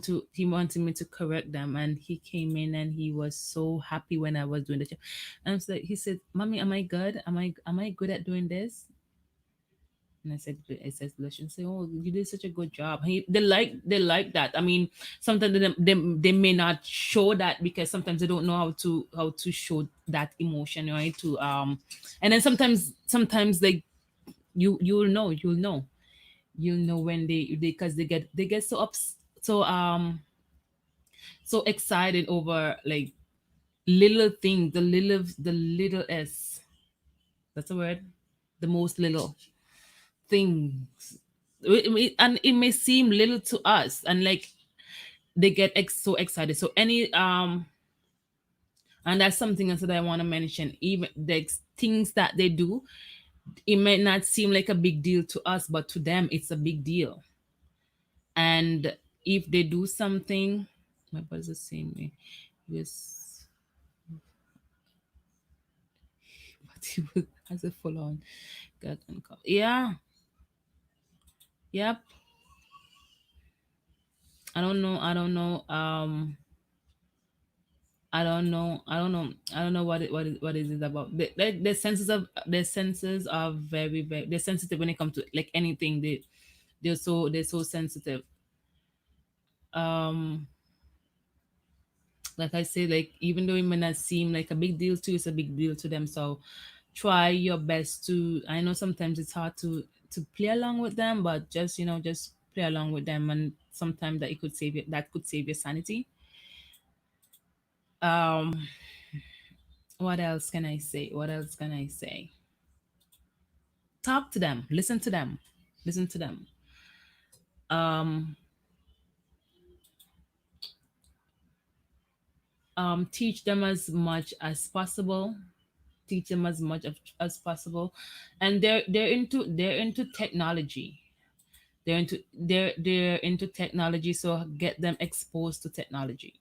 to correct them, and he came in and he was so happy when I was doing the job. And I was like, he said, mommy, am I good, am I good at doing this? And I said, Lucian, say, oh, you did such a good job. They like that. I mean, sometimes they may not show that, because sometimes they don't know how to show that emotion, right? And then sometimes like you'll know when they because they get so excited over like little thing, the little s, that's a word, the most little things. And it may seem little to us, and like they get so excited. So any and that's something else that I want to mention. Even the things that they do, it may not seem like a big deal to us, but to them it's a big deal. And if they do something, my brother's the same way. Yes, but he has a full on gut and cough. Yeah, yep. I don't know. I don't know. I don't know. I don't know. I don't know what is it about. The senses are very they're sensitive when it comes to like anything. They're so sensitive. Um, like I say, like even though it may not seem like a big deal to you, it's a big deal to them. So try your best to. I know sometimes it's hard to play along with them, but just play along with them, and sometimes that could save your sanity. Um, what else can I say? What else can I say? Talk to them, listen to them, listen to them. Um, teach them as much as possible. Teach them as much as possible, and they're into technology. They're into technology, so get them exposed to technology.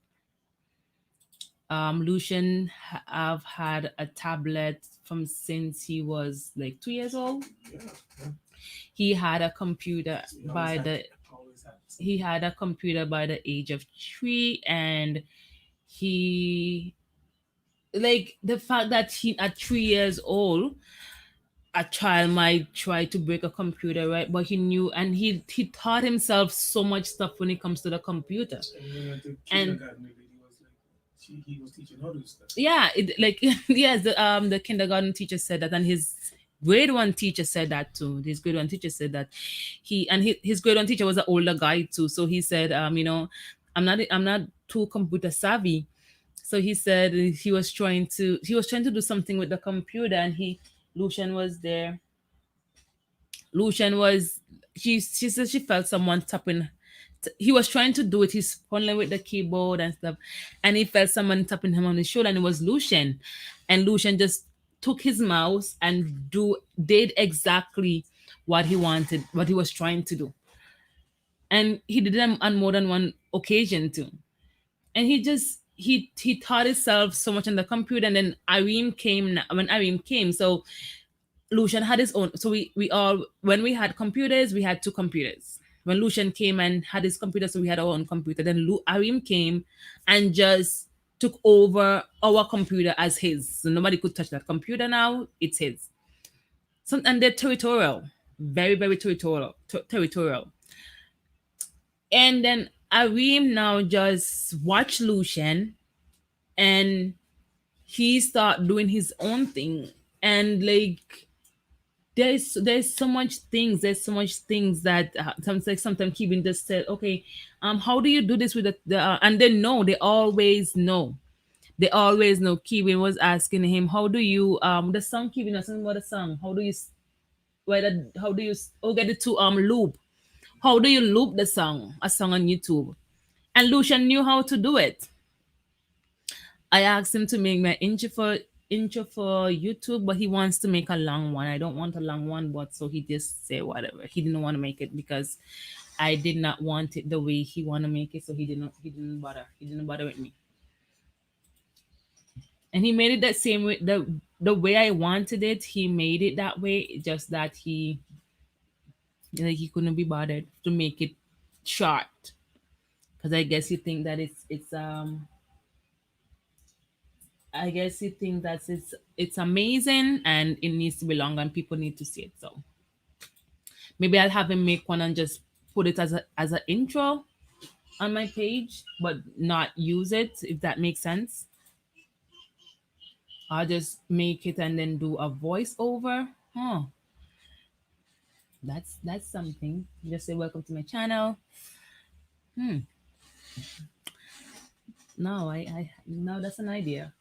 Lucian have had a tablet from since he was like 2 years old.
Yeah. Yeah.
He had a computer
So he always
by
had.
the
Always had.
he had a computer by the age of 3, and he like the fact that he at 3 years old, a child might try to break a computer, right? But he knew, and he taught himself so much stuff when it comes to the computer.
And when we went to
And
kindergarten, the lady was like, he was teaching how to do stuff.
yeah, like yes, the kindergarten teacher said that, and grade one teacher said that too. His grade one teacher said that his grade one teacher was an older guy too. So he said, I'm not too computer savvy. So he said he was trying to do something with the computer, and Lucian was there. Lucian was she said she felt someone tapping. He was trying to do it. He's fumbling with the keyboard and stuff, and he felt someone tapping him on his shoulder, and it was Lucian, and Lucian just took his mouse and did exactly what he wanted, what he was trying to do, and he did them on more than one occasion too. And he taught himself so much on the computer, and then Irene came. When Irene came, so Lucian had his own. So we all, when we had computers, we had two computers. When Lucian came and had his computer, so we had our own computer. Then Arim came and just took over our computer as his. So nobody could touch that computer now. It's his. And they're territorial, very very territorial. And then Arim now just watch Lucian, and he start doing his own thing, and like there's so much things that sometimes Kevin just said, okay, how do you do this with and they know, they always know. Kevin was asking him, how do you the song, Kevin was saying about the song, how do you get it to loop, how do you loop a song on YouTube? And Lucian knew how to do it. I asked him to make my intro for YouTube, but he wants to make a long one. I don't want a long one, but so he just said whatever. He didn't want to make it because I did not want it the way he want to make it, so he didn't bother. He didn't bother with me. And he made it that same way, the way I wanted it. He made it that way, just that he couldn't be bothered to make it short, because I guess he think that I guess he thinks that it's amazing and it needs to be long and people need to see it. So maybe I'll have him make one and just put it as an intro on my page, but not use it, if that makes sense. I'll just make it and then do a voiceover. That's something. Just say welcome to my channel. No, I no, that's an idea.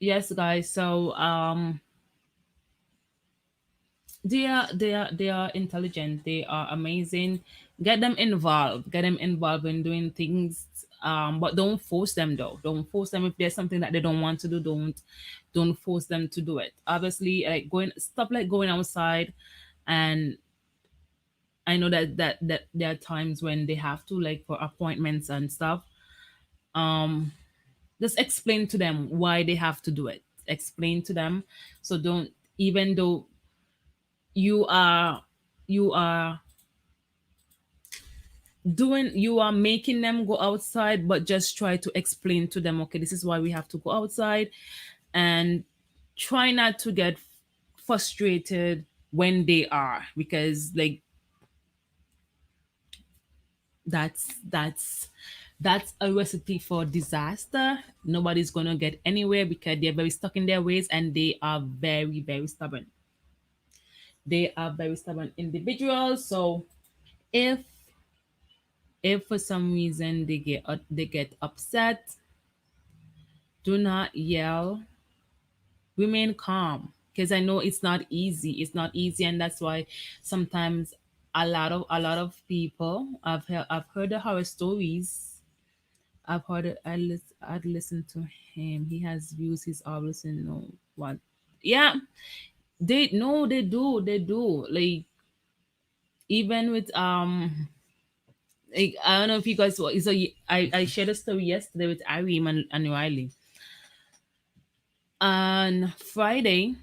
Yes, guys. So they are intelligent, they are amazing. Get them involved in doing things, but don't force them, though. Don't force them. If there's something that they don't want to do, don't force them to do it. Obviously, like going outside. And I know that there are times when they have to, like, for appointments and stuff. Just explain to them why they have to do it. Explain to them. So don't, even though you are you are making them go outside, but just try to explain to them, okay, this is why we have to go outside. And try not to get frustrated when they are, because like that's a recipe for disaster. Nobody's gonna get anywhere because they're very stuck in their ways, and they are very very stubborn. They are very stubborn individuals. So if if for some reason they get upset, do not yell. Remain calm, because I know it's not easy, and that's why sometimes a lot of people, I've heard the horror stories. I've heard it. I'd listen to him. He has views. He's always in know what. Yeah, they no, they do. Like, even with like, I don't know if you guys. So I shared a story yesterday with Irene and Riley. On Friday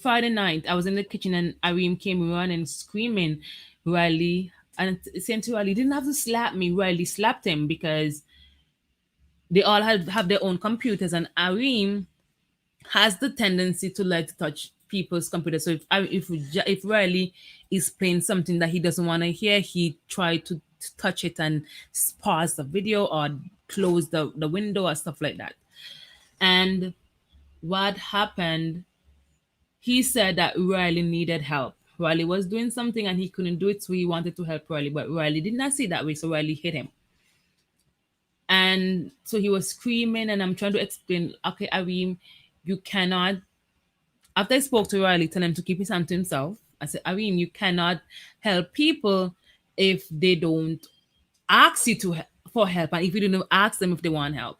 night, I was in the kitchen and Irene came running, screaming, Riley, and saying to Riley, didn't have to slap me. Riley slapped him because they all have their own computers, and Irene has the tendency to like to touch people's computers. So if Riley is playing something that he doesn't want to hear, he try to touch it and pause the video or close the window or stuff like that. And what happened? he said that Riley needed help. Riley was doing something and he couldn't do it, so he wanted to help Riley, but Riley did not see it that way, so Riley hit him. And so he was screaming, and I'm trying to explain, okay, Arim, you cannot. After I spoke to Riley, tell him to keep his hand to himself. I said, Arim, you cannot help people if they don't ask you for help, and if you don't ask them if they want help.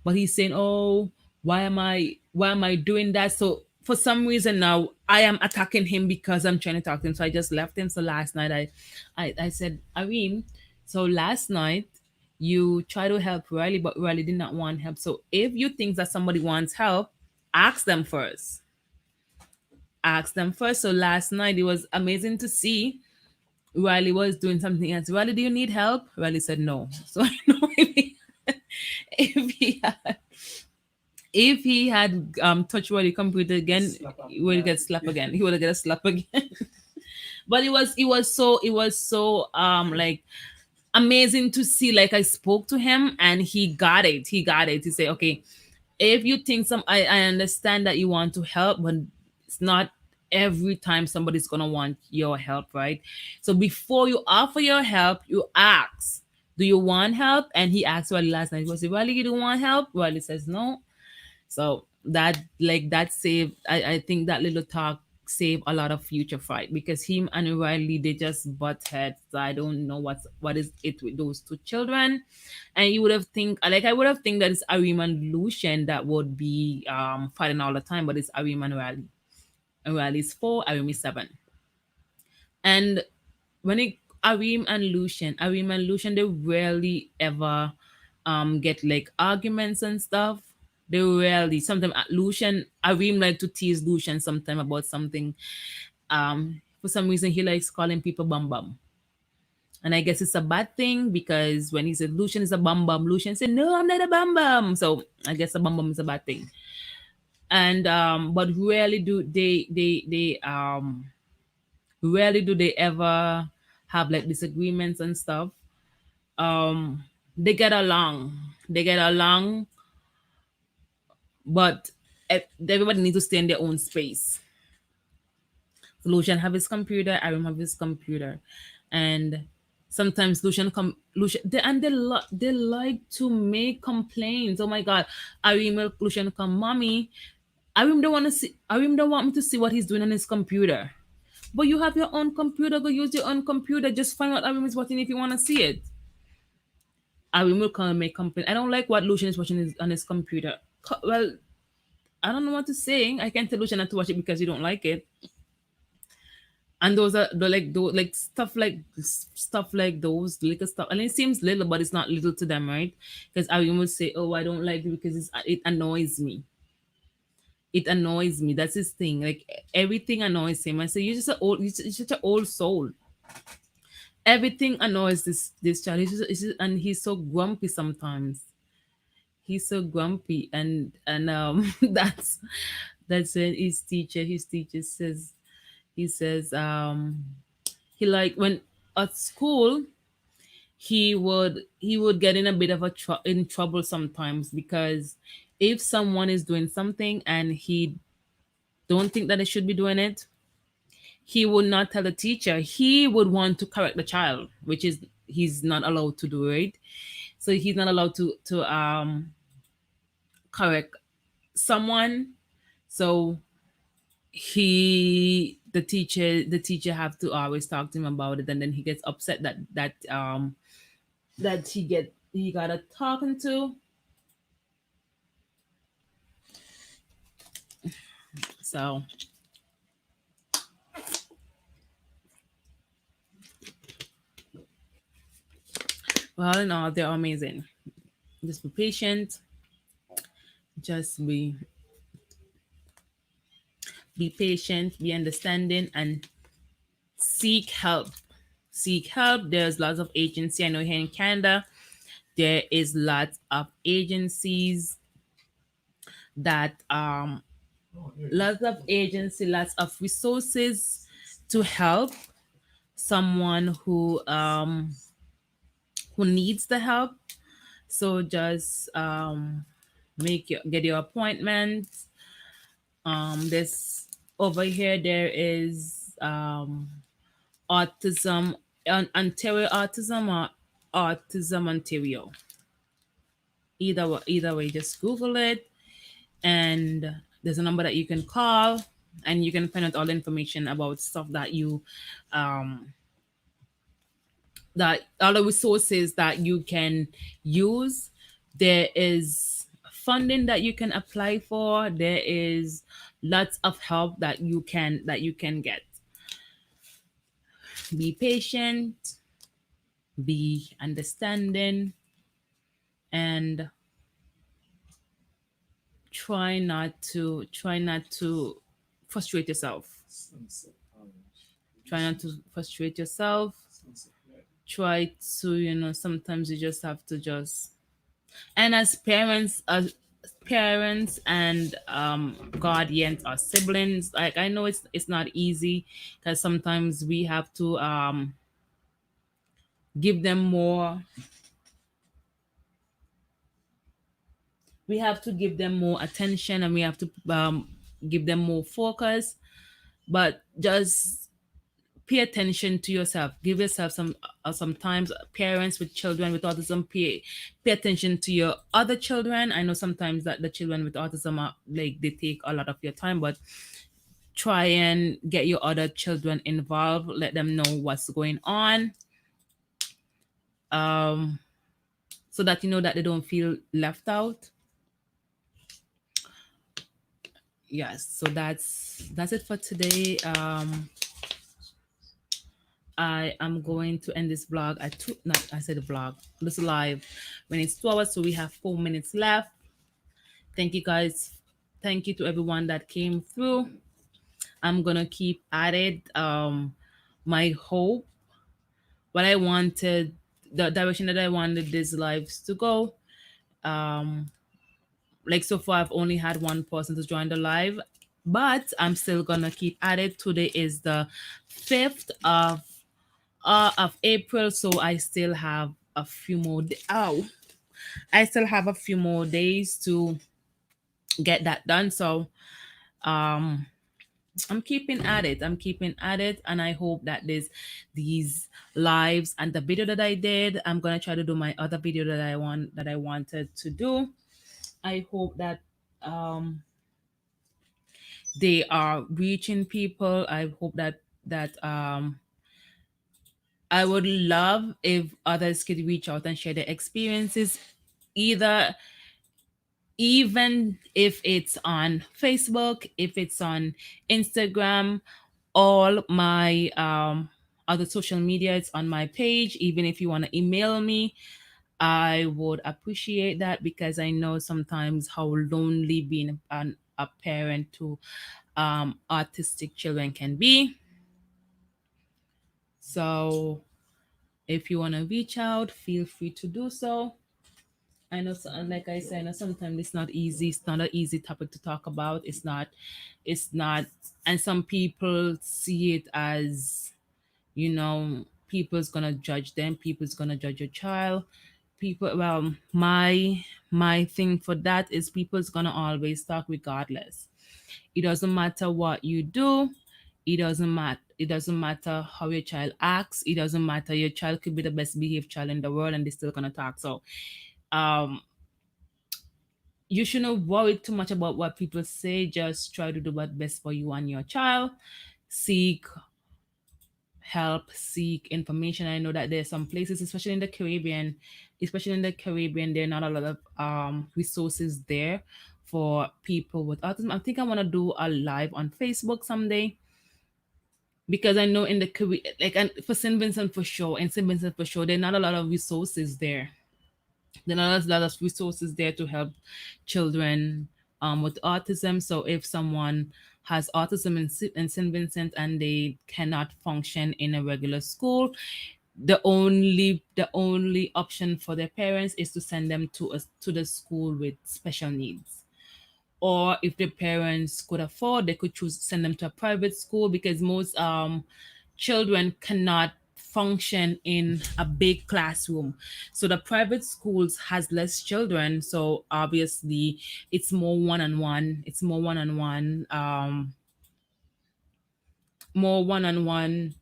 But he's saying, "Oh, why am I doing that?" So for some reason now I am attacking him because I'm trying to talk to him. So I just left him. So last night I said, Arim, so last night you try to help Riley, but Riley did not want help. So if you think that somebody wants help, ask them first. Ask them first. So last night it was amazing to see Riley was doing something else. Riley, do you need help? Riley said no. So I know if he had, if he had touched Riley computer again,
Slap him.
he would get slapped again. He would get a slap again. But it was so like amazing to see. Like I spoke to him and he got it. He got it. He said, okay, if you think I understand that you want to help, but it's not every time somebody's gonna want your help, right? So before you offer your help, you ask, do you want help? And he asked Riley last night. He goes, Riley, you don't want help? Riley says no. So that saved, I think that little talk saved a lot of future fight, because him and Riley, they just butt heads. So I don't know what is it with those two children. And you would have think, like, I would have think that it's Arim and Lucian that would be fighting all the time, but it's Arim and Riley. And Riley's 4, Arim is 7. And when it Arim and Lucian, they rarely ever get like arguments and stuff. They rarely. Sometimes Lucian, Arim like to tease Lucian sometime about something. For some reason he likes calling people bum bum. And I guess it's a bad thing, because when he said Lucian is a bum bum, Lucian said, no, I'm not a bum bum. So I guess a bum bum is a bad thing. And but rarely do they ever have like disagreements and stuff. um they get along. They get along, but everybody needs to stay in their own space. So Lucian have his computer, Aaron have his computer, and sometimes they like to make complaints. Oh my god, Aaron Lucian come, mommy, Aaron don't want me to see what he's doing on his computer. But you have your own computer, go use your own computer. Just find what Aaron is watching if you want to see it. I will come and make complaint. I don't like what Lucian is watching on his computer. Well, I don't know what to say. I can't tell Lucian not to watch it because you don't like it. And those are the like those like stuff like those little stuff. And it seems little, but it's not little to them, right? Because I would say, "Oh, I don't like it because it annoys me. It annoys me." That's his thing. Like everything annoys him. I say, you're such an old soul. Everything annoys this child. And he's so grumpy sometimes. He's so grumpy, and that's when his teacher says, he says, he like when at school he would get in a bit of in trouble sometimes, because if someone is doing something and he don't think that they should be doing it, he would not tell the teacher. He would want to correct the child, which is he's not allowed to do, right? So he's not allowed to correct someone. So the teacher have to always talk to him about it, and then he gets upset that he got a talking to. So well, in all, they're amazing. Just be patient. Just be patient, be understanding, and seek help. Seek help. There's lots of agency. I know here in Canada there is lots of agencies that lots of resources to help someone who needs the help. So just get your appointment. There's Over here there is autism, Ontario autism, or autism Ontario. Either way, just Google it, and there's a number that you can call, and you can find out all the information about stuff that you um that all the resources that you can use. There is funding that you can apply for. There is lots of help that you can get. Be patient, be understanding, and try not to frustrate yourself.
Sunset orange.
Try not to frustrate yourself.
Sunset red.
Try to, sometimes you just have to just, and as parents and guardians or siblings, like, I know it's not easy, because sometimes give them more we have to give them more attention, and we have to give them more focus. But just pay attention to yourself. Give yourself sometimes, parents with children with autism, pay attention to your other children. I know sometimes that the children with autism are like, they take a lot of your time, but try and get your other children involved. Let them know what's going on, um, so that you know that they don't feel left out. Yes, so that's it for today. I am going to end this vlog at two. Not, I said vlog. This live when it's 2 hours, so we have 4 minutes left. Thank you guys. Thank you to everyone that came through. I'm gonna keep at it. My hope, what I wanted, the direction that I wanted these lives to go. Um, like, so far, I've only had one person to join the live, but I'm still gonna keep at it. Today is the 5th of April, so I still have a few more. I still have a few more days to get that done. So um, I'm keeping at it. I'm keeping at it, and I hope that these lives and the video that I did. I'm gonna try to do my other video that I wanted to do. I hope that um, they are reaching people. I hope that I would love if others could reach out and share their experiences, either even if it's on Facebook, if it's on Instagram, all my other social media, it's on my page. Even if you want to email me, I would appreciate that, because I know sometimes how lonely being a parent to autistic children can be. So if you want to reach out, feel free to do so. I know, and like I said, I know sometimes it's not easy. It's not an easy topic to talk about. It's not. It's not. And some people see it as, people's gonna judge them. People's gonna judge your child. People. Well, my thing for that is, people's gonna always talk regardless. It doesn't matter what you do. It doesn't matter. It doesn't matter how your child acts. It doesn't matter. Your child could be the best behaved child in the world, and they're still gonna talk. So, um, you shouldn't worry too much about what people say. Just try to do what's best for you and your child. Seek help, seek information. I know that there's some places, especially in the Caribbean, there are not a lot of resources there for people with autism. I think I want to do a live on Facebook someday, because I know in the Caribbean, like, and for St. Vincent for sure, and St. Vincent for sure, there are not a lot of resources there. Then there's a lot of resources there to help children with autism. So if someone has autism in St. Vincent and they cannot function in a regular school, the only option for their parents is to send them to the school with special needs. Or if the parents could afford, they could choose to send them to a private school, because most children cannot function in a big classroom. So the private schools has less children, so obviously it's more one-on-one. more one-on-one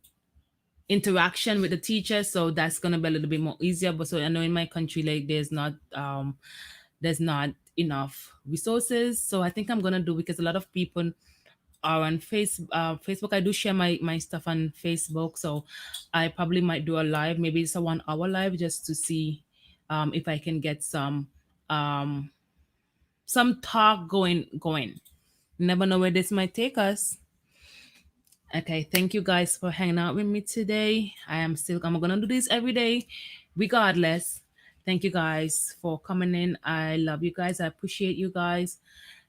interaction with the teacher, so that's gonna be a little bit more easier. But so I know in my country, like there's not enough resources. So I think I'm gonna do, because a lot of people are on Facebook. I do share my stuff on Facebook, so I probably might do a live. Maybe it's a 1 hour live, just to see if I can get um, some talk going. Never know where this might take us. Okay, thank you guys for hanging out with me today. I'm gonna do this every day, regardless. Thank you guys for coming in. I love you guys. I appreciate you guys.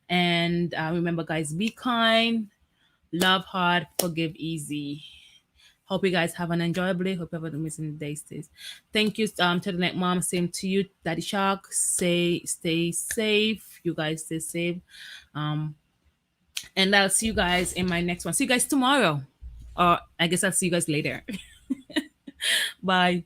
And remember, guys, be kind, love hard, forgive easy. Hope you guys have an enjoyable day. Hope you have an amazing day. Thank you, to the next mom. Same to you, Daddy Shark. Stay safe. You guys stay safe. Um, and I'll see you guys in my next one. See you guys tomorrow. Or I guess I'll see you guys later. Bye.